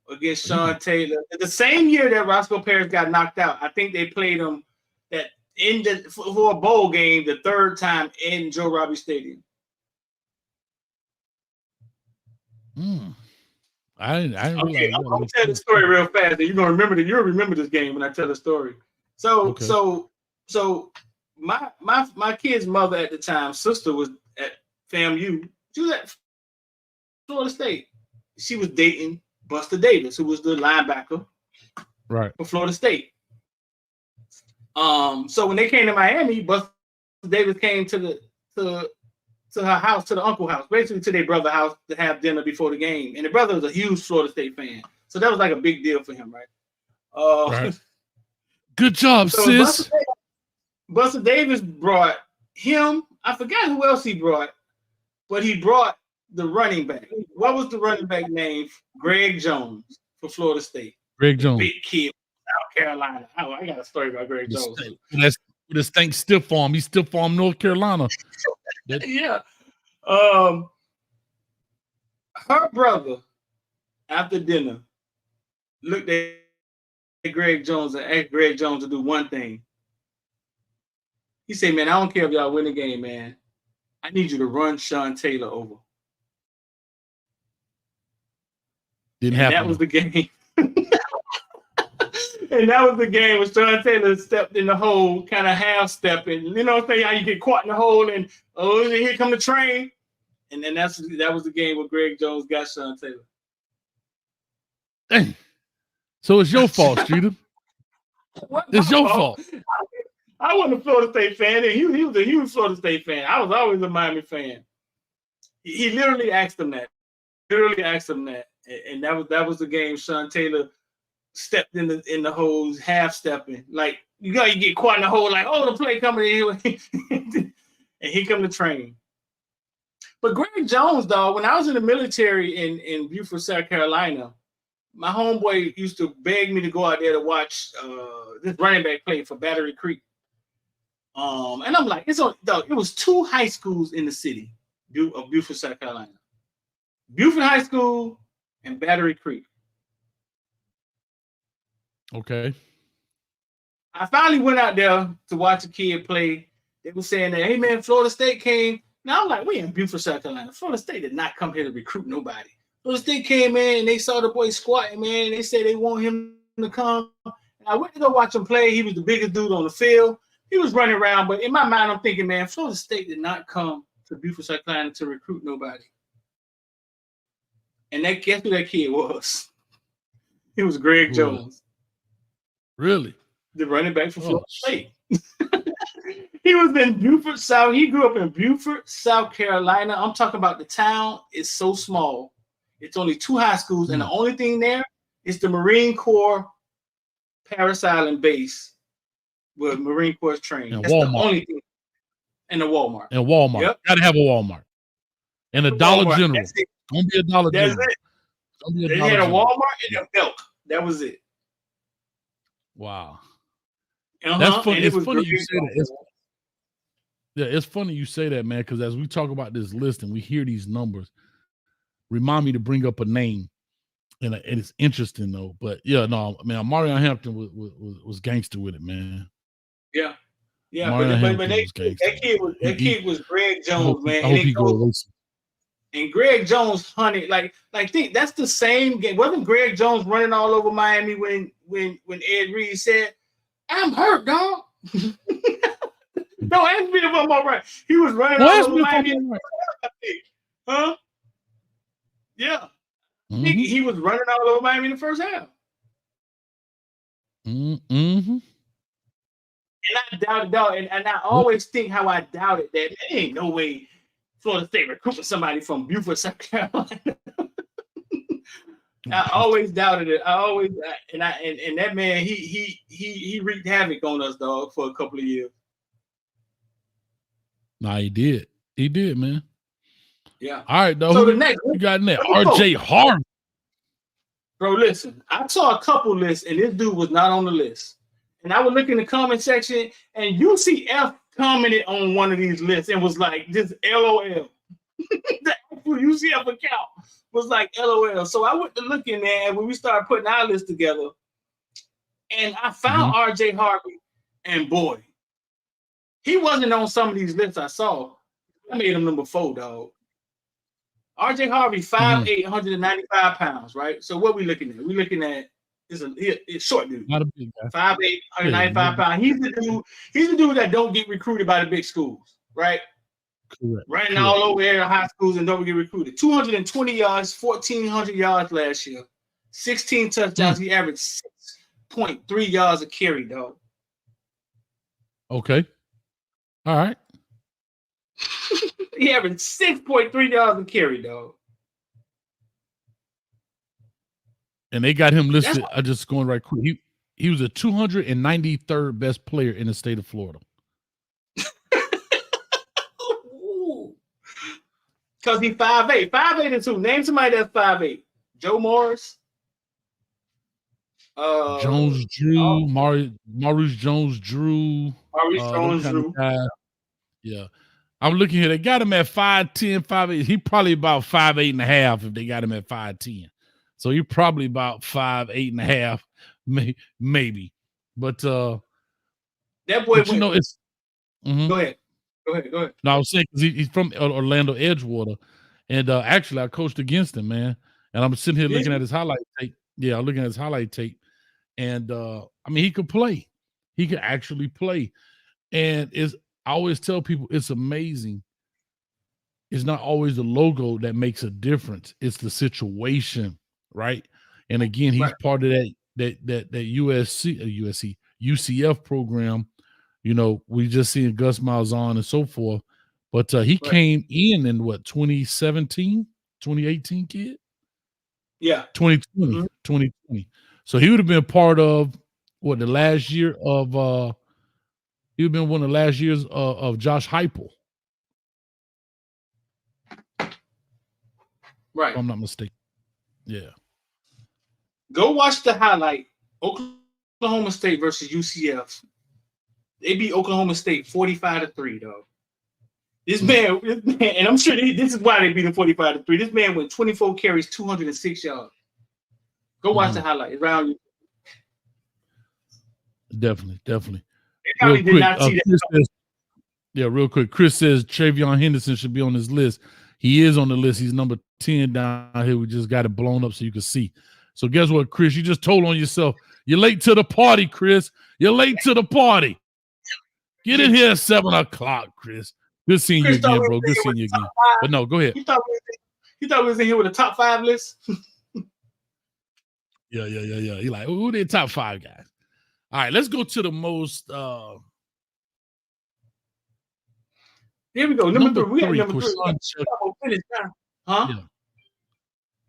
against Sean Taylor. The same year that Roscoe Parrish got knocked out, I think they played him for a bowl game the 3rd time in Joe Robbie Stadium. I okay, I'm gonna tell the story real fast. And you're gonna remember that. You'll remember this game when I tell the story. So my kid's mother at the time, sister, was at FAMU. She was at Florida State. She was dating Buster Davis, who was the linebacker, for Florida State. So when they came to Miami, Buster Davis came to her house, to the uncle house, basically to their brother's house to have dinner before the game. And the brother was a huge Florida State fan. So that was like a big deal for him, right? Good job, sis. Buster Davis brought him. I forgot who else he brought, but he brought the running back. What was the running back name? Greg Jones for Florida State. Greg Jones. Big kid, South Carolina. Oh, I got a story about Greg Jones. That's this thing stiff arm. He's stiff arm North Carolina. Yeah. Her brother, after dinner, looked at Greg Jones and asked Greg Jones to do one thing. He said, man, I don't care if y'all win the game, man. I need you to run Sean Taylor over. Didn't happen. That was the game. And that was the game when Sean Taylor stepped in the hole, kind of half stepping. You know what I'm saying? How you get caught in the hole and here come the train. And then that was the game where Greg Jones got Sean Taylor. Dang. So it's your fault, Streeter. It's your fault. I wasn't a Florida State fan, and he was a huge Florida State fan. I was always a Miami fan. He literally asked him that. And that was the game Sean Taylor stepped in the holes, half stepping. Like you get caught in the hole, like, oh, the play coming in. And here come the train. But Greg Jones, dog, when I was in the military in Beaufort, South Carolina, my homeboy used to beg me to go out there to watch this running back play for Battery Creek. And I'm like, it was 2 high schools in the city of Beaufort, South Carolina. Beaufort High School and Battery Creek. Okay. I finally went out there to watch a kid play. They were saying that, hey man, Florida State came. Now I'm like, we in Beaufort, South Carolina. Florida State did not come here to recruit nobody. Florida State came in and they saw the boy squatting, man. They said they want him to come. And I went to go watch him play. He was the biggest dude on the field. He was running around, but in my mind, I'm thinking, man, Florida State did not come to Beaufort, South Carolina to recruit nobody. And guess who that kid was? It was Greg Jones. Really? The running back for Florida State. He was in Beaufort, South. He grew up in Beaufort, South Carolina. I'm talking about the town is so small. It's only 2 high schools, and the only thing there is the Marine Corps Parris Island base where Marine Corps is trained. That's the only thing. And the Walmart. And Walmart. Yep. Got to have a Walmart. And a Dollar Walmart. General. That's it. Don't be a Dollar That's General. it. Don't be a They Dollar had a General. Walmart and a milk. That was it. Wow. Uh-huh. That's funny. And it It's was funny great. you say that. It's funny you say that, man, because as we talk about this list and we hear these numbers, remind me to bring up a name. And it's interesting, though. But, yeah, no, man, Marion Hampton was gangster with it, man. Yeah. Yeah, Marion but Hampton that was gangster. kid was Greg Jones, man. I hope he goes. And Greg Jones hunted like think that's the same game. Wasn't Greg Jones running all over Miami when Ed Reed said, "I'm hurt, dog"? No, ask me if I'm all right. He was running all over Miami. Huh? Yeah. Mm-hmm. He was running all over Miami in the first half. Mm-hmm. And I doubted, dog, and I always think how I doubted that. There ain't no way Florida State recruiting somebody from Beaufort, South Carolina. I always doubted it. And that man, he wreaked havoc on us, dog, for a couple of years. Nah, he did. He did, man. Yeah. All right, though. So Who the next you got in there? RJ Harvey. Bro, listen, I saw a couple lists, and this dude was not on the list. And I would look in the comment section, and UCF commented on one of these lists and was like, "This LOL." The actual UCF account was like LOL. So I went to look in there, and when we started putting our list together, and I found RJ Harvey, and boy, he wasn't on some of these lists I saw. I made him number 4, dog. RJ Harvey, 5'8", 195 pounds, right? So what we looking at? We looking at it's a short dude. Not a big guy. 5'8", 195 pounds. He's the dude that don't get recruited by the big schools, right? Correct. Running all over area high schools and don't get recruited. 220 yards, 1,400 yards last year. 16 touchdowns. He averaged 6.3 yards a carry, dog. Okay. All right. He averaged 6.3 yards a carry, dog. And they got him listed. I just going right quick. He was a 293rd best player in the state of Florida. Because he's 5'8". 5'8" and 2. Name somebody that's 5'8". Joe Morris. Jones Drew, Maurice Jones Drew. Maurice Jones Drew. Yeah. I'm looking here. They got him at 5'10", 5'8". He probably about 5'8.5" if they got him at 5'10". So you're probably about 5'8.5", maybe. But that boy, but you know, it's Go ahead. No, I was saying because he's from Orlando Edgewater, and actually I coached against him, man. And I'm sitting here looking at his highlight tape. Yeah, I'm looking at his highlight tape, and I mean, he could play. He could actually play, and I always tell people it's amazing. It's not always the logo that makes a difference. It's the situation, right? And again, he's part of that UCF program. You know, we just seen Gus Malzahn and so forth, but he came in what, 2017, 2018 kid? Yeah. 2020, 2020. So he would have been part of what, the last year of he would have been one of the last years of Josh Heupel. Right. If I'm not mistaken. Yeah. Go watch the highlight. Oklahoma State versus UCF. They beat Oklahoma State 45-3, dog. This man, and I'm sure this is why they beat him 45-3. This man went 24 carries, 206 yards. Go watch the highlight. It's around you. Definitely. They probably did not see that. Real quick. Chris says Travion Henderson should be on this list. He is on the list. He's number 10 down here. We just got it blown up so you can see. So guess what, Chris? You just told on yourself. You're late to the party, Chris. You're late to the party. Get in here at 7 o'clock, Chris. Good seeing you again, bro. Good seeing you again. But no, go ahead. You thought we was in here with a top 5 list? Yeah. He like, who the top 5 guys? All right, let's go to the most. Here we go. Number 3. We got number 3. Huh? Yeah.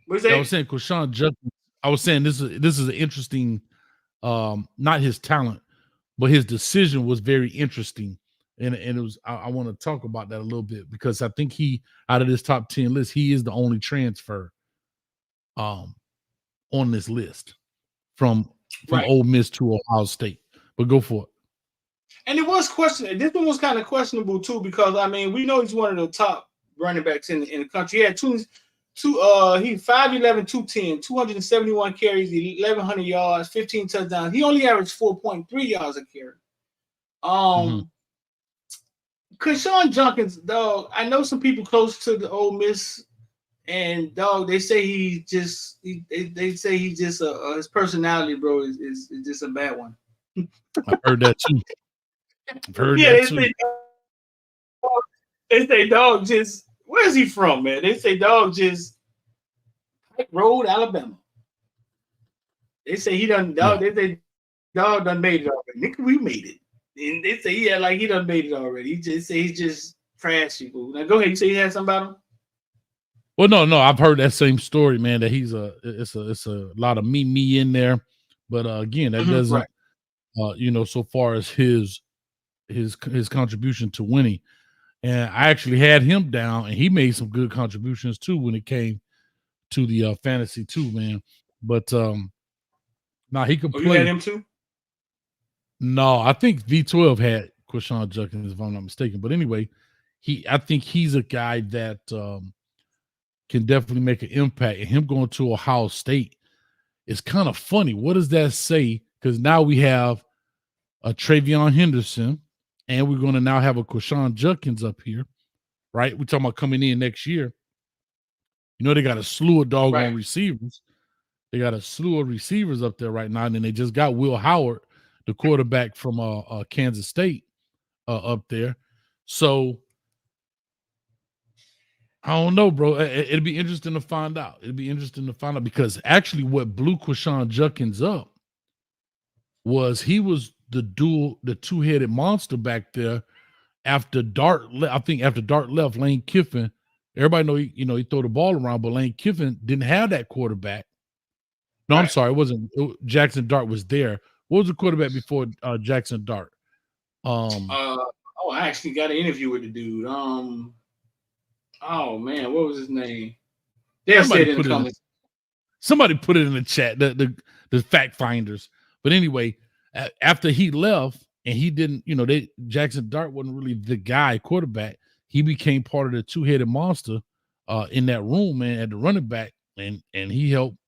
What's that? I was saying Quashon Judkins. I was saying this is an interesting, not his talent, but his decision was very interesting And it was I want to talk about that a little bit because I think he out of this top 10 list, he is the only transfer on this list from Right. Ole Miss to Ohio State. But go for it. And it was questionable. This one was kind of questionable too, because I mean, we know he's one of the top running backs in the country. He had he's 5'11", 210, 271 carries, 1,100 yards, 15 touchdowns. He only averaged 4.3 yards a carry. Quinshon Judkins, dog, I know some people close to the Ole Miss, and dog, they say his personality, bro, is just a bad one. I've heard that too. They say dog just, where's he from, man? They say dog just Pike Road, Alabama. They say he done dog. They say dog done made it already. Nigga, we made it. And they say he done made it already. He just say he's just trash people. Now go ahead. You say you had something about him? Well, no, I've heard that same story, man. That it's a lot of me in there, but again, that doesn't, so far as his contribution to winning, and I actually had him down, and he made some good contributions too when it came to the fantasy too, man. But he could play. You had him too? No, I think V12 had Quinshon Judkins, if I'm not mistaken. But anyway, I think he's a guy that can definitely make an impact. And him going to Ohio State is kind of funny. What does that say? Because now we have a Travion Henderson, and we're going to now have a Quinshon Judkins up here, right? We're talking about coming in next year. You know, they got a slew of doggone receivers. They got a slew of receivers up there right now, and then they just got Will Howard, the quarterback from Kansas State, up there. So I don't know, bro. It'll be interesting to find out. Because actually what blew Quinshon Judkins up was he was the two-headed monster back there after Dart. I think after Dart left, Lane Kiffin, everybody know he throw the ball around, but Lane Kiffin didn't have that quarterback. No, I'm sorry, it wasn't. Jackson Dart was there. What was the quarterback before Jackson Dart? I actually got an interview with the dude. Oh man, what was his name? They'll say it in the comments. Somebody put it in the chat. The fact finders. But anyway, after he left and he didn't, Jackson Dart wasn't really the guy quarterback. He became part of the two-headed monster in that room, man, at the running back, and he helped,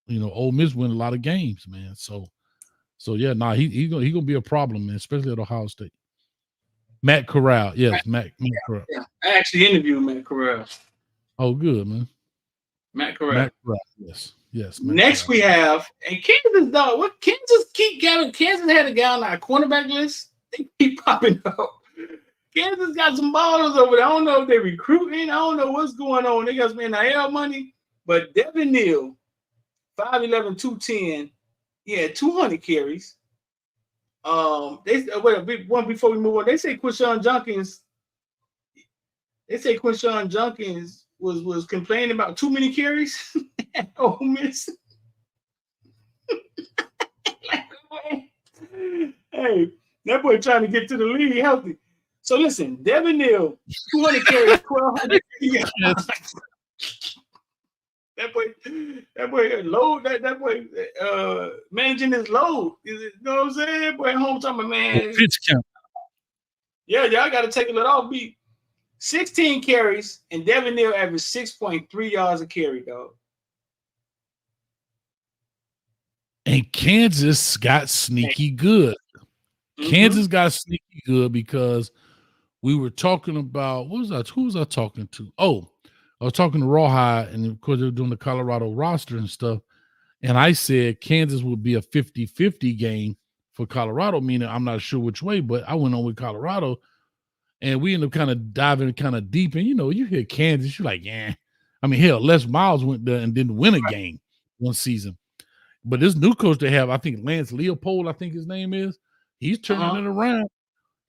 Ole Miss win a lot of games, man. So yeah, he's gonna be a problem, man, especially at Ohio State. Matt Corral, yes, Matt Corral. Yeah, I actually interviewed Matt Corral. Oh, good, man. Matt Corral, yes. Next we have, and Kansas, dog. What Kansas keep getting? Kansas had a guy on our cornerback list. They keep popping up. Kansas got some ballers over there. I don't know if they're recruiting. I don't know what's going on. They got some NIL money, but Devin Neal, 5'11", 210. He had 200 carries. They one before we move on. They say Quinshon Judkins was complaining about too many carries at Ole Miss. Hey, that boy trying to get to the league healthy. So listen, Devin Neal, 200 carries, 1,200 yards. That boy load, that boy managing his load. You know what I'm saying? Boy, home talking, man. Pitch count. Yeah, y'all got to take a little off beat. 16 carries, and Devin Neal averaged 6.3 yards a carry, dog. And Kansas got sneaky good. Kansas got sneaky good because we were talking about, who was I talking to? Oh, I was talking to Rawhide, and of course they were doing the Colorado roster and stuff. And I said Kansas would be a 50-50 game for Colorado, meaning I'm not sure which way, but I went on with Colorado. And we ended up kind of diving kind of deep. And, you hear Kansas, you're like, yeah. I mean, hell, Les Miles went there and didn't win a game one season. But this new coach they have, I think Lance Leopold, I think his name is, he's turning it around.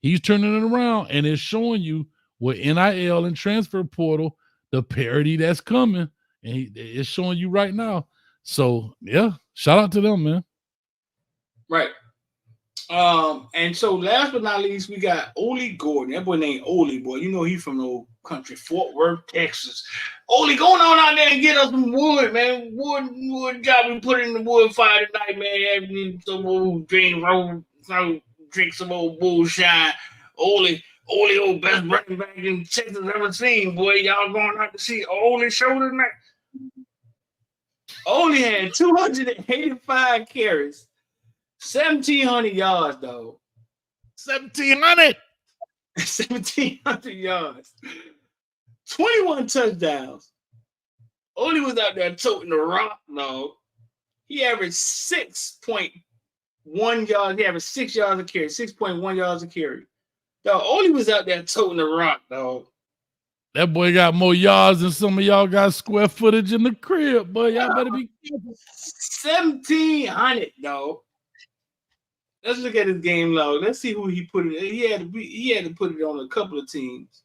He's turning it around, and it's showing you with NIL and transfer portal, the parity that's coming. And it's showing you right now. So, yeah, shout out to them, man. Right. And so last but not least, we got Ole Gordon. That boy named Ole, boy. You know he from the old country, Fort Worth, Texas. Ole, going on out there and get us some wood, man. Wood job. We put in the wood fire tonight, man. Having some old drink some old bullshine. Ole, old best running back in Texas ever seen, boy. Y'all going out to see Ole show tonight. Ole had 285 carries. 1,700 yards, though. 1,700. 1,700 yards. 21 touchdowns. Ole was out there toting the rock, though. He averaged 6.1 yards. He averaged 6 yards a carry, 6.1 yards a carry. Dog, Ole was out there toting the rock, dog. That boy got more yards than some of y'all got square footage in the crib, boy. Y'all better be careful. 1,700, dog. Let's look at his game log. Let's see who he put it. He had to put it on a couple of teams.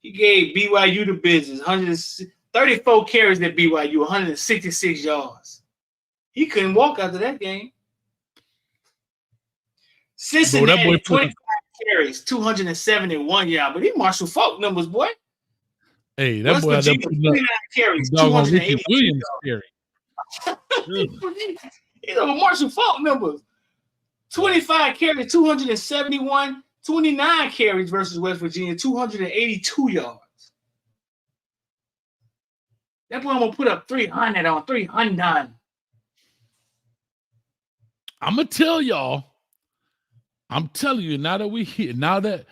He gave BYU the business. 134 carries at BYU, 166 yards. He couldn't walk after that game. Cincinnati, 25 carries, 271 yards. But he Marshall Faulk numbers, boy. Hey, that boy had that 29 carries, Williams 280 carry. He's over Marshall Faulk numbers. 25 carries, 271, 29 carries versus West Virginia, 282 yards. That boy, I'm going to put up 300 on 300. I'm going to tell y'all, I'm telling you, now that we're here, now that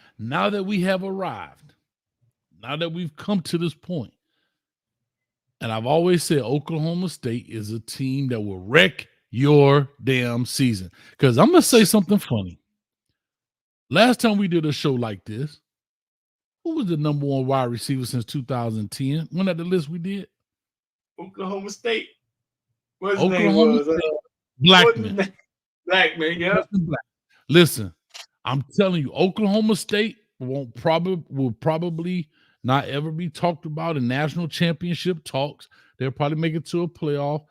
we have arrived, now that we've come to this point, and I've always said Oklahoma State is a team that will wreck your damn season. Because I'm going to say something funny. Last time we did a show like this, who was the number one wide receiver since 2010? Wasn't that the list we did? Oklahoma State. What's his Oklahoma name was? Blackman. Blackman, yeah. Listen, I'm telling you, Oklahoma State will probably not ever be talked about in national championship talks. They'll probably make it to a playoff.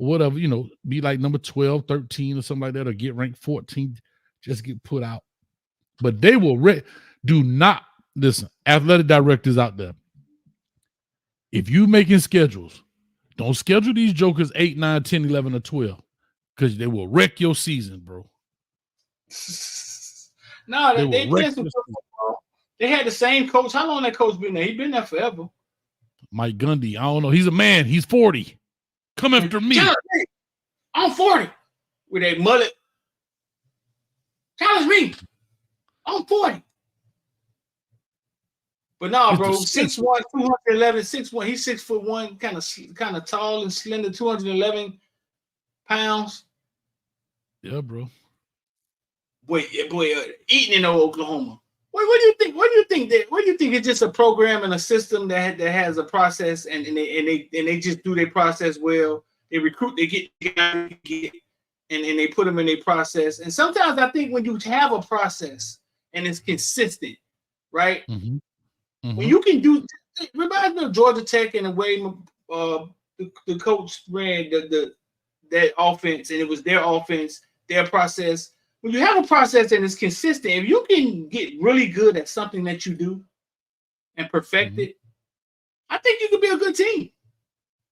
Whatever, be like number 12, 13 or something like that, or get ranked 14, just get put out. But they will do not listen, athletic directors out there. If you making schedules, don't schedule these jokers 8, 9, 10, 11, or 12, because they will wreck your season, bro. No, they played some football. They had the same coach. How long that coach been there? He been there forever. Mike Gundy, I don't know. He's a man. He's 40. Come after me. I'm 40 with a mullet. Challenge me. I'm 40. But no, bro, 6'1", 211, 6'1". He's 6'1", kind of tall and slender, 211 pounds. Yeah, bro. Boy, eating in Oklahoma. What do you think? What do you think it's just a program and a system that has a process and they just do their process well. They recruit, they get and they put them in their process. And sometimes I think when you have a process and it's consistent, right? Mm-hmm. Mm-hmm. When you can do, it reminds me of Georgia Tech and the way the coach ran that offense, and it was their offense, their process. When you have a process and it's consistent, if you can get really good at something that you do and perfect it, I think you could be a good team.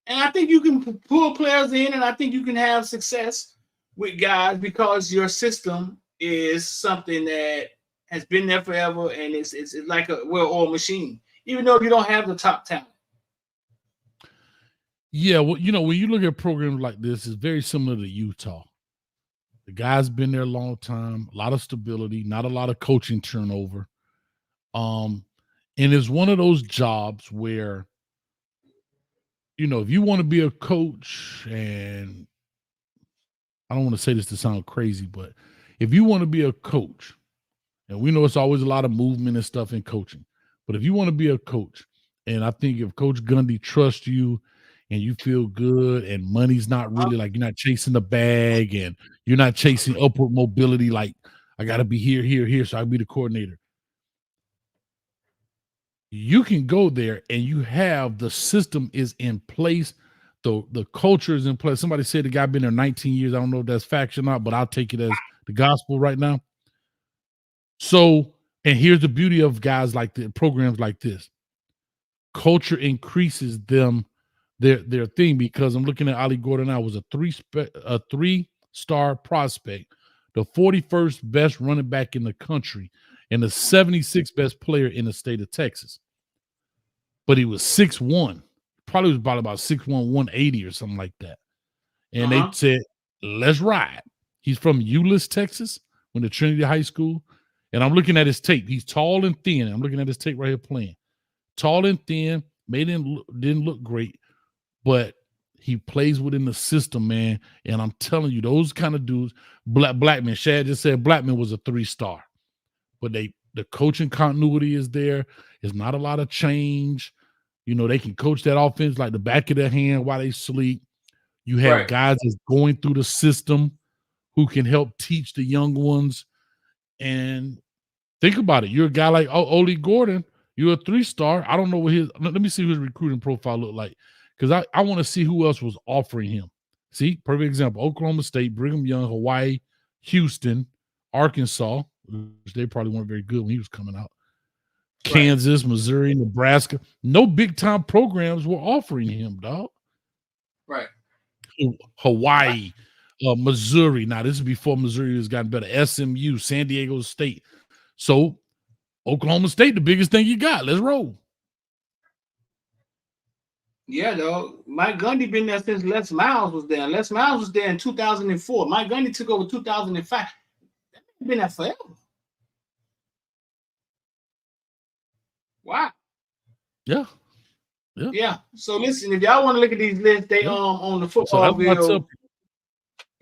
And I think you can pull players in, and I think you can have success with guys because your system is something that has been there forever, and it's like a well-oiled machine, even though you don't have the top talent. Yeah, well, when you look at programs like this, it's very similar to Utah. The guy's been there a long time, a lot of stability, not a lot of coaching turnover. And it's one of those jobs where, if you want to be a coach, and I don't want to say this to sound crazy, but if you want to be a coach, and we know it's always a lot of movement and stuff in coaching, but if you want to be a coach, and I think if Coach Gundy trusts you and you feel good and money's not really like you're not chasing the bag and you're not chasing upward mobility, like I got to be here, so I'll be the coordinator. You can go there and you have the system is in place. The culture is in place. Somebody said the guy been there 19 years. I don't know if that's fact or not, but I'll take it as the gospel right now. So, and here's the beauty of guys like the programs like this. Culture increases their thing, because I'm looking at Ollie Gordon now, was a three-star prospect, the 41st best running back in the country, and the 76th best player in the state of Texas. But he was 6'1", probably was about 6'1", 180 or something like that. And they said, let's ride. He's from Euless, Texas, went to Trinity High School. And I'm looking at his tape. He's tall and thin. I'm looking at his tape right here playing. Tall and thin, didn't look great, but he plays within the system, man. And I'm telling you, those kind of dudes, Blackman, Shad just said Blackman was a 3-star. But the coaching continuity is there. There's not a lot of change. You know, they can coach that offense like the back of their hand while they sleep. You have guys that's going through the system who can help teach the young ones. And think about it. You're a guy like Ollie Gordon. You're a 3-star. I don't know what let me see what his recruiting profile looked like, because I want to see who else was offering him. See, perfect example. Oklahoma State, Brigham Young, Hawaii, Houston, Arkansas, which they probably weren't very good when he was coming out. Kansas, Missouri, Nebraska. No big-time programs were offering him, dog. Right. Hawaii, Missouri. Now, this is before Missouri has gotten better. SMU, San Diego State. So, Oklahoma State, the biggest thing you got. Let's roll. Yeah, though. Mike Gundy been there since Les Miles was there. Les Miles was there in 2004. Mike Gundy took over 2005. Been there forever. Wow. Yeah. So listen, if y'all want to look at these lists, they on the Footballville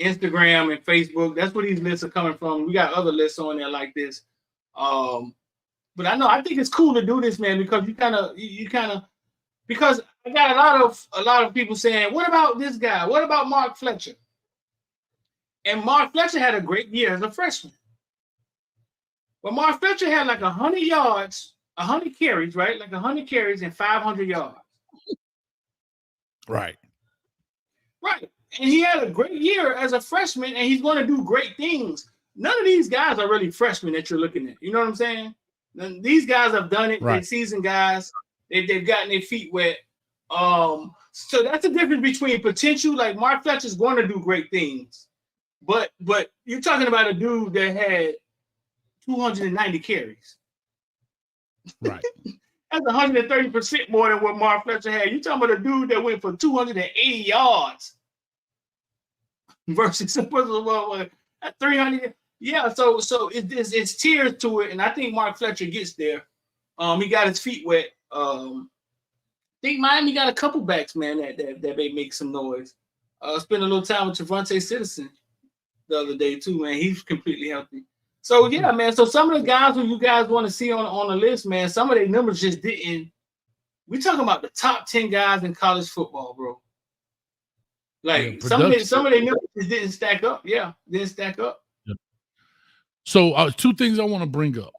Instagram and Facebook. That's where these lists are coming from. We got other lists on there like this. But I think it's cool to do this, man, because you kind of because I got a lot of people saying, what about this guy? What about Mark Fletcher? And Mark Fletcher had a great year as a freshman. But Mark Fletcher had like 100 yards, 100 carries, right? Like 100 carries and 500 yards. Right. And he had a great year as a freshman, and he's going to do great things. None of these guys are really freshmen that you're looking at. You know what I'm saying? These guys have done it. They're seasoned guys. They've gotten their feet wet. So that's the difference between potential. Like Mark Fletcher's going to do great things, but you're talking about a dude that had 290 carries. Right. That's 130% more than what Mark Fletcher had. You're talking about a dude that went for 280 yards versus 300. Yeah, so it's tiers to it, and I think Mark Fletcher gets there. He got his feet wet. I think Miami got a couple backs, man, that may make some noise. Spent a little time with Javonte Citizen the other day too, man. He's completely healthy. So yeah, man. So some of the guys who you guys want to see on the list, man, some of their numbers just didn't. We talking about the top 10 guys in college football, bro. Like some of their numbers just didn't stack up. Yeah, didn't stack up. Yep. So two things I want to bring up.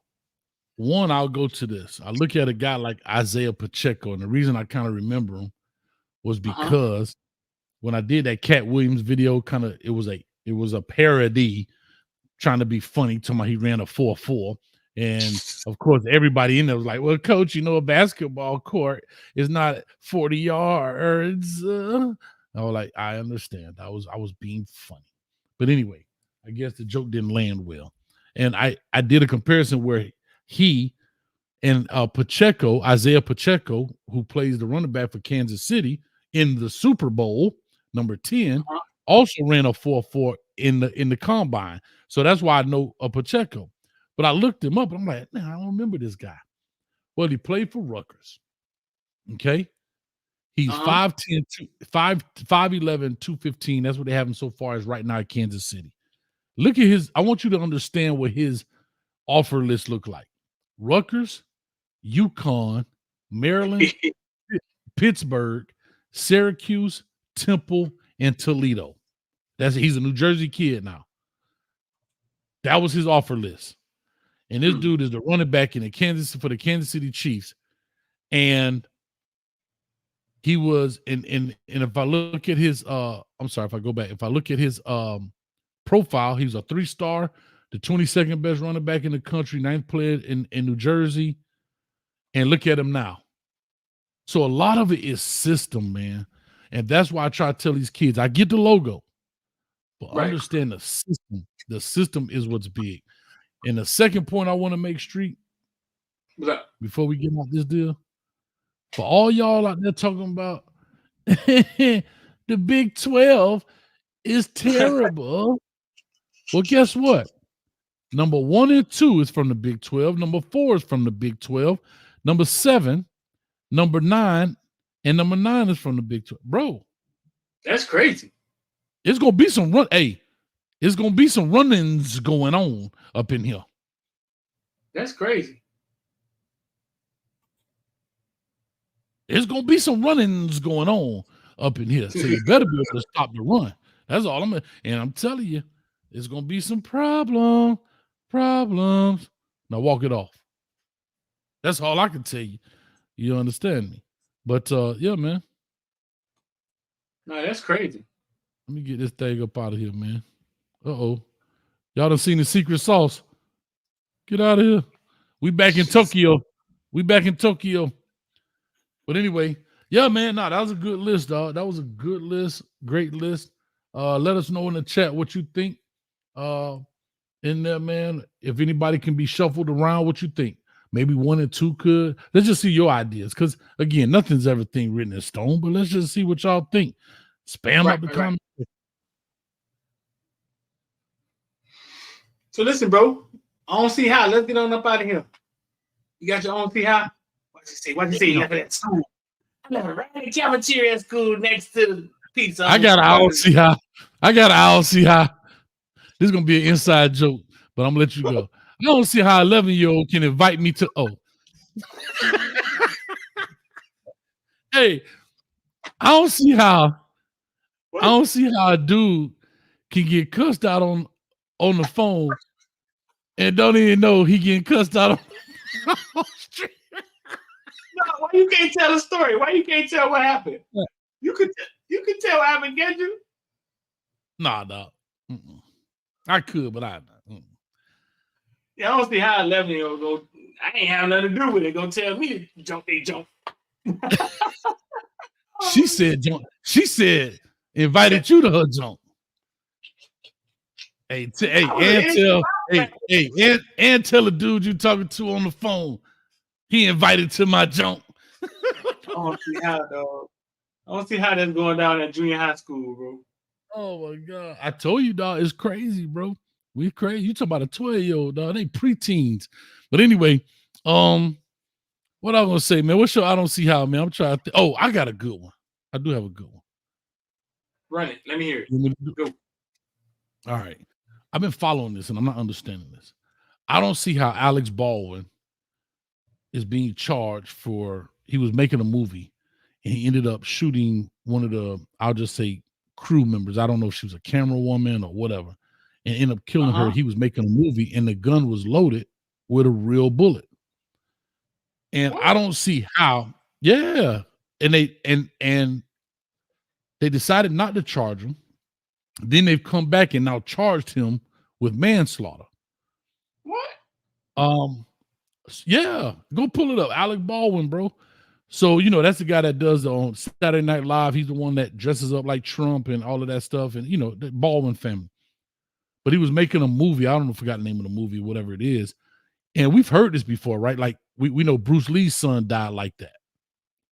One, I'll go to this. I look at a guy like Isaiah Pacheco, and the reason I kind of remember him was because when I did that Cat Williams video, it was a parody trying to be funny, talking about he ran a 4.4. And of course, everybody in there was like, well, coach, a basketball court is not 40 yards. I was like, I understand. I was being funny. But anyway, I guess the joke didn't land well. And I did a comparison where he and Isaiah Pacheco, who plays the running back for Kansas City in the Super Bowl, number 10, also ran a 4.4 in the combine. So that's why I know Pacheco. But I looked him up and I'm like, man, I don't remember this guy. Well, he played for Rutgers. Okay. He's 5'10", 5'11", 215. That's what they have him so far as right now at Kansas City. Look at I want you to understand what his offer list looked like. Rutgers, UConn, Maryland, Pittsburgh, Syracuse, Temple, and Toledo. He's a New Jersey kid now. That was his offer list. And this dude is the running back for the Kansas City Chiefs. And he was and if I look at his if I look at his profile. He was a 3-star, the 22nd best running back in the country, 9th player in New Jersey. And look at him now. So a lot of it is system, man. And that's why I try to tell these kids, I get the logo, but understand the system. The system is what's big. And the second point I want to make, Street, before we get out this deal, for all y'all out there talking about the Big 12 is terrible. Well, guess what? Number 1 and 2 is from the Big 12. Number 4 is from the Big 12. Number 7, number 9, and number 9 is from the Big 12. Bro, that's crazy. It's gonna be some run. Hey, it's gonna be some run-ins going on up in here. That's crazy. There's gonna be some run-ins going on up in here. So you better be able to stop the run. That's all and I'm telling you, there's gonna be some problems. Now walk it off. That's all I can tell you. You understand me? But yeah, man. No, that's crazy. Let me get this thing up out of here, man. Uh-oh. Y'all done seen the secret sauce. Get out of here. We back in Tokyo. But anyway, yeah, man. Nah, that was a good list, dog. That was a good list. Great list. Let us know in the chat what you think. In there, man. If anybody can be shuffled around, what you think? Maybe 1 and 2 could. Let's just see your ideas. Because again, nothing's everything written in stone, but let's just see what y'all think. Spam up the comments. So listen, bro. I don't see how. Let's get on up out of here. You got your own see how? What you say? You left it at school. I left it right in the cafeteria at school next to the pizza. I don't see how. This is gonna be an inside joke, but I'm gonna let you go. I don't see how 11-year-old can invite me to. Hey, I don't see how a dude can get cussed out on the phone and don't even know he getting cussed out on the street. No, why you can't tell the story? Why you can't tell what happened? You could tell what happened, can't you? Nah, dog. I could, but I. Yeah, I don't see how 11-year-old go. I ain't have nothing to do with it. Gonna tell me to jump, they jump. She said jump. She said invited you to her jump. And tell the dude you talking to on the phone, he invited to my jump. I don't see how, dog. I don't see how that's going down at junior high school, bro. Oh my God. I told you, dog, it's crazy, bro. We crazy. You talk about a 12-year-old, dog. They preteens. But anyway, what I was gonna say, man. What's your I don't see how, man? I'm trying to I got a good one. I do have a good one. Run it. Let me hear it. Go. All right. I've been following this and I'm not understanding this. I don't see how Alex Baldwin is being charged for he was making a movie and he ended up shooting one of the, I'll just say, crew members. I don't know if she was a camera woman or whatever, and ended up killing her. He was making a movie and the gun was loaded with a real bullet. And I don't see how. Yeah. And they decided not to charge him. Then they've come back and now charged him with manslaughter. What? Yeah, go pull it up. Alec Baldwin, bro. So, that's the guy that does on Saturday Night Live. He's the one that dresses up like Trump and all of that stuff. And, the Baldwin family. But he was making a movie. I don't know if I forgot the name of the movie, whatever it is. And we've heard this before, right? Like we know Bruce Lee's son died like that,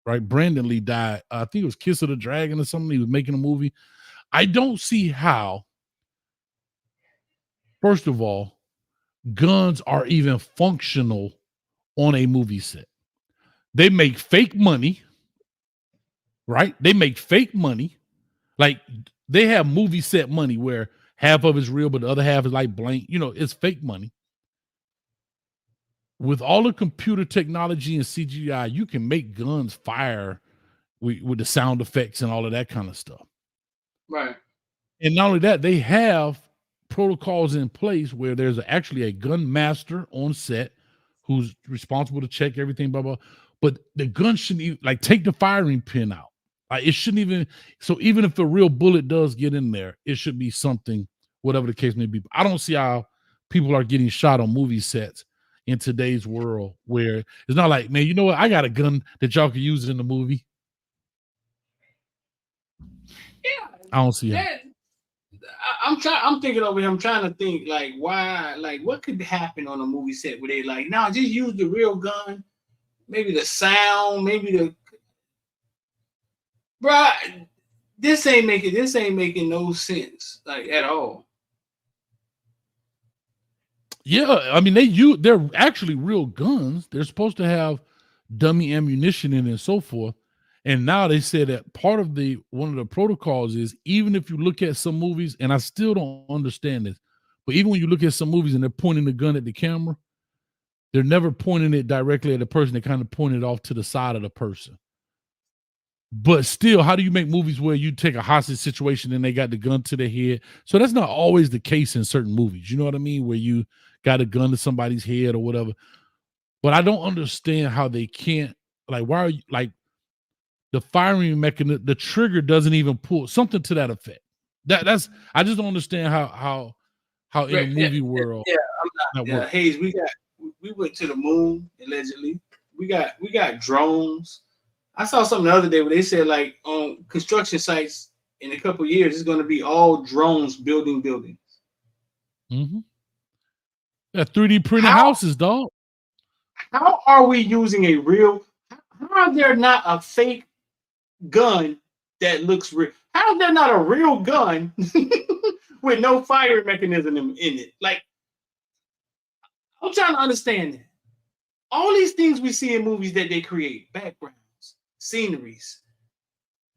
right? Brandon Lee died. I think it was Kiss of the Dragon or something. He was making a movie. I don't see how, first of all, guns are even functional on a movie set. They make fake money, right? They make fake money. Like they have movie set money where half of it's real, but the other half is like blank. It's fake money. With all the computer technology and CGI, you can make guns fire with the sound effects and all of that kind of stuff. Right. And not only that, they have protocols in place where there's actually a gun master on set who's responsible to check everything, blah, blah. But the gun shouldn't even, take the firing pin out. It shouldn't even, so even if a real bullet does get in there, it should be something whatever the case may be. I don't see how people are getting shot on movie sets in today's world, where it's not like, man, you know what? I got a gun that y'all can use in the movie. Yeah, I don't see how. I'm thinking over here. I'm trying to think like why, like what could happen on a movie set where they like, no, just use the real gun. Maybe the sound, maybe the. Bruh, this ain't making no sense like at all. Yeah, I mean they're actually real guns. They're supposed to have dummy ammunition in it and so forth. And now they said that part of one of the protocols is, even if you look at some movies, and I still don't understand this, but even when you look at some movies and they're pointing the gun at the camera, they're never pointing it directly at the person. They kind of point it off to the side of the person. But still, how do you make movies where you take a hostage situation and they got the gun to their head? So that's not always the case in certain movies. You know what I mean? Where you got a gun to somebody's head or whatever. But I don't understand how they can't, like, why are you, like, the firing mechanism, the trigger doesn't even pull, something to that effect. That's I just don't understand how in a movie world. Yeah, I'm not. Yeah, Hayes, we went to the moon allegedly. We got drones. I saw something the other day where they said like on construction sites in a couple of years it's going to be all drones building buildings. Mm-hmm. Yeah, 3D printed houses, dog. How are we using a real? How are there not a fake gun that looks real? How is there not a real gun with no firing mechanism in it? Like, I'm trying to understand that. All these things we see in movies that they create, backgrounds, sceneries,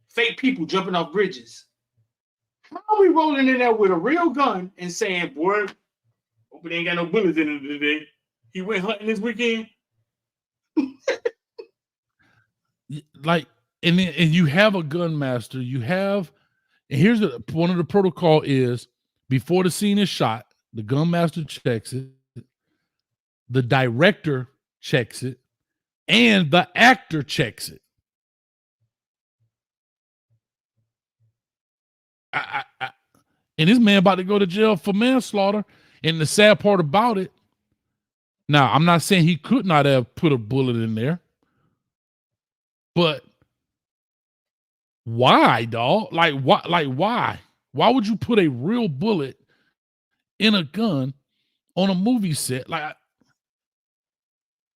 fake people jumping off bridges. How are we rolling in there with a real gun and saying, boy, hope it ain't got no bullets in it today. He went hunting this weekend. Like, and you have a gun master. You have, and here's one of the protocol is, before the scene is shot, the gun master checks it, the director checks it, and the actor checks it. And this man about to go to jail for manslaughter. And the sad part about it, now I'm not saying he could not have put a bullet in there, but why, dog? Like what? Like why? Why would you put a real bullet in a gun on a movie set? Like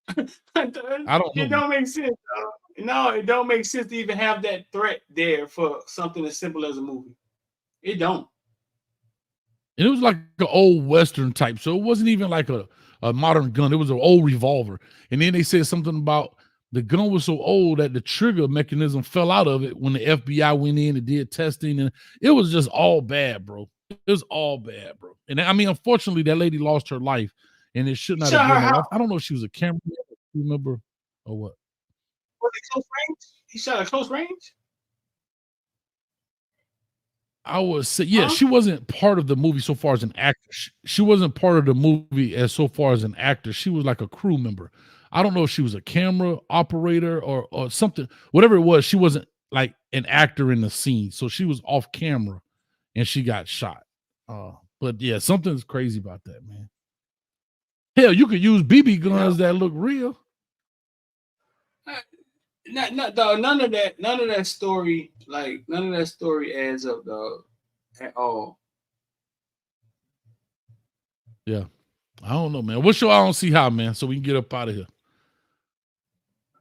I don't know. It don't make sense. No, it don't make sense to even have that threat there for something as simple as a movie. It don't. And it was like an old Western type. So it wasn't even like a modern gun. It was an old revolver. And then they said something about the gun was so old that the trigger mechanism fell out of it when the FBI went in and did testing. And it was just all bad, bro. It was all bad, bro. And I mean, unfortunately, that lady lost her life. And it should not have been her life. I don't know if she was a camera, remember, or what. Was it close range? He shot at close range? I would say, yeah, she wasn't part of the movie so far as an actor. She wasn't part of the movie as so far as an actor. She was like a crew member. I don't know if she was a camera operator or something. Whatever it was, she wasn't like an actor in the scene. So she was off camera and she got shot. But yeah, something's crazy about that, man. Hell, you could use BB guns that look real. None of that story, like none of that story adds up, dog, at all. Yeah, I don't know, man. What show? I don't see how, man. So we can get up out of here.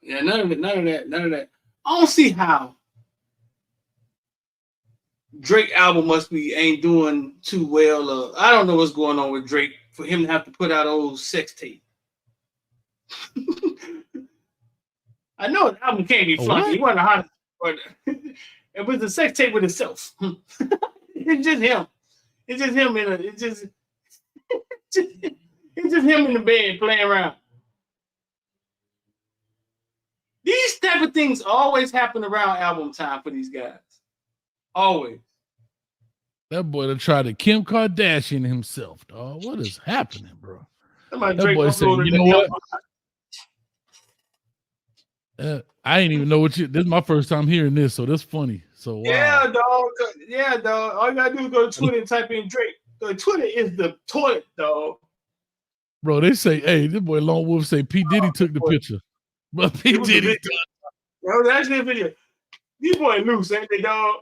Yeah, none of that. I don't see how. Drake album ain't doing too well. I don't know what's going on with Drake for him to have to put out old sex tape. I know the album can't be flunky. He wasn't hot, but it was a sex tape with himself. It's just him. It's just him it's just him in the bed playing around. These type of things always happen around album time for these guys. Always. That boy done tried to Kim Kardashian himself, dog. What is happening, bro? That boy said, you know what? I ain't even know this is my first time hearing this, so that's funny. So wow. Yeah, dog. All you gotta do is go to Twitter and type in Drake. The Twitter is the toilet, dog. Bro, they say, hey, this boy Lone Wolf say P. Diddy took the picture. But P. It was a Diddy video. Bro, that's the video. These boy loose, ain't they, dog?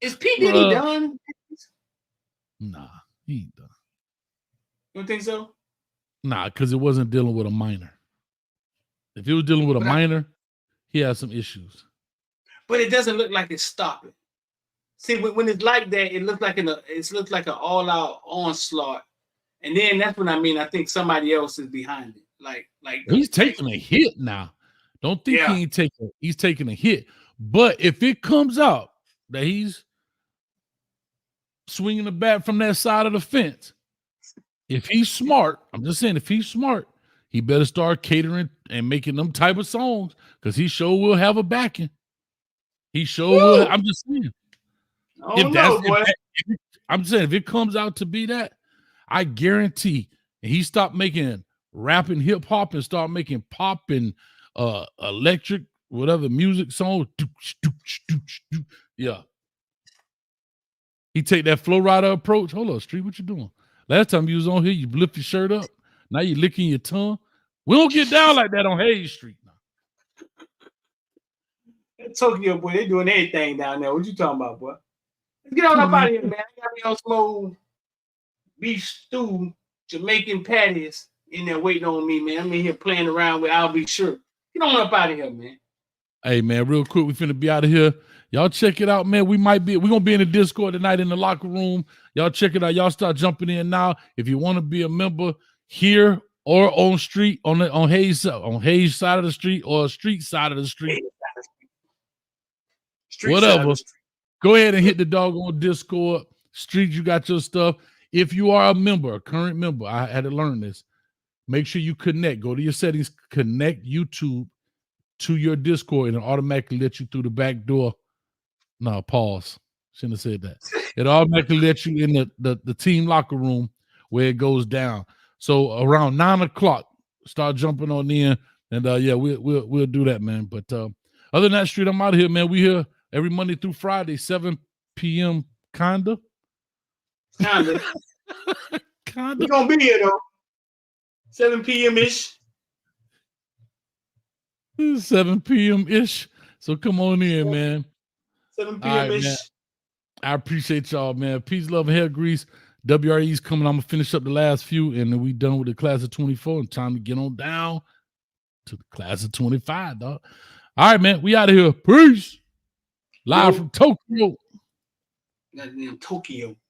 Is P. Diddy done? Nah, he ain't done. You don't think so? Nah, because it wasn't dealing with a minor. If he was dealing with a minor, he has some issues. But it doesn't look like it's stopping. See, when it's like that, it looks like an all-out onslaught. And then that's what I mean. I think somebody else is behind it. Like he's taking a hit now. Don't think he ain't taking. He's taking a hit. But if it comes out that he's swinging the bat from that side of the fence, if he's smart, I'm just saying, if he's smart, he better start catering and making them type of songs because he sure will have a backing. He sure will. I'm just saying. I'm saying if it comes out to be that, I guarantee he stopped making rap and hip hop and start making pop and electric, whatever music songs. Yeah. He take that Flow Rider approach. Hold up, Street, what you doing? Last time you was on here, you lift your shirt up. Now you licking your tongue. We don't get down like that on Hayes Street. Tokyo, boy, they doing everything down there. What you talking about, boy? Let's get on up out of here, man. I got me on some beef stew, Jamaican patties in there waiting on me, man. I'm in here playing around with I'll Be Sure. Get on up out of here, man. Hey, man, real quick, we finna be out of here. Y'all check it out, man. We're gonna be in the Discord tonight in the locker room. Y'all check it out. Y'all start jumping in now. If you want to be a member here or on street, on Hayes side of the street or street side of the street. Whatever. Go ahead and hit the doggone Discord. Street, you got your stuff. If you are a member, a current member, I had to learn this. Make sure you connect. Go to your settings, connect YouTube to your Discord, and it automatically let you through the back door. No, pause. Shouldn't have said that. It automatically lets you in the team locker room where it goes down. So around 9 o'clock, start jumping on in, and we'll do that, man. But other than that, Street, I'm out of here, man. We here every Monday through Friday, 7 p.m. Kinda. We're gonna be here though. 7 p.m. ish. 7 p.m. ish. So come on in, man. 7 p.m. ish. Right, I appreciate y'all, man. Peace, love, and hair grease. WRE's coming. I'm gonna finish up the last few, and then we done with the class of 24. And time to get on down to the class of 25, dog. All right, man. We out of here. Peace. Live from Tokyo. Tokyo.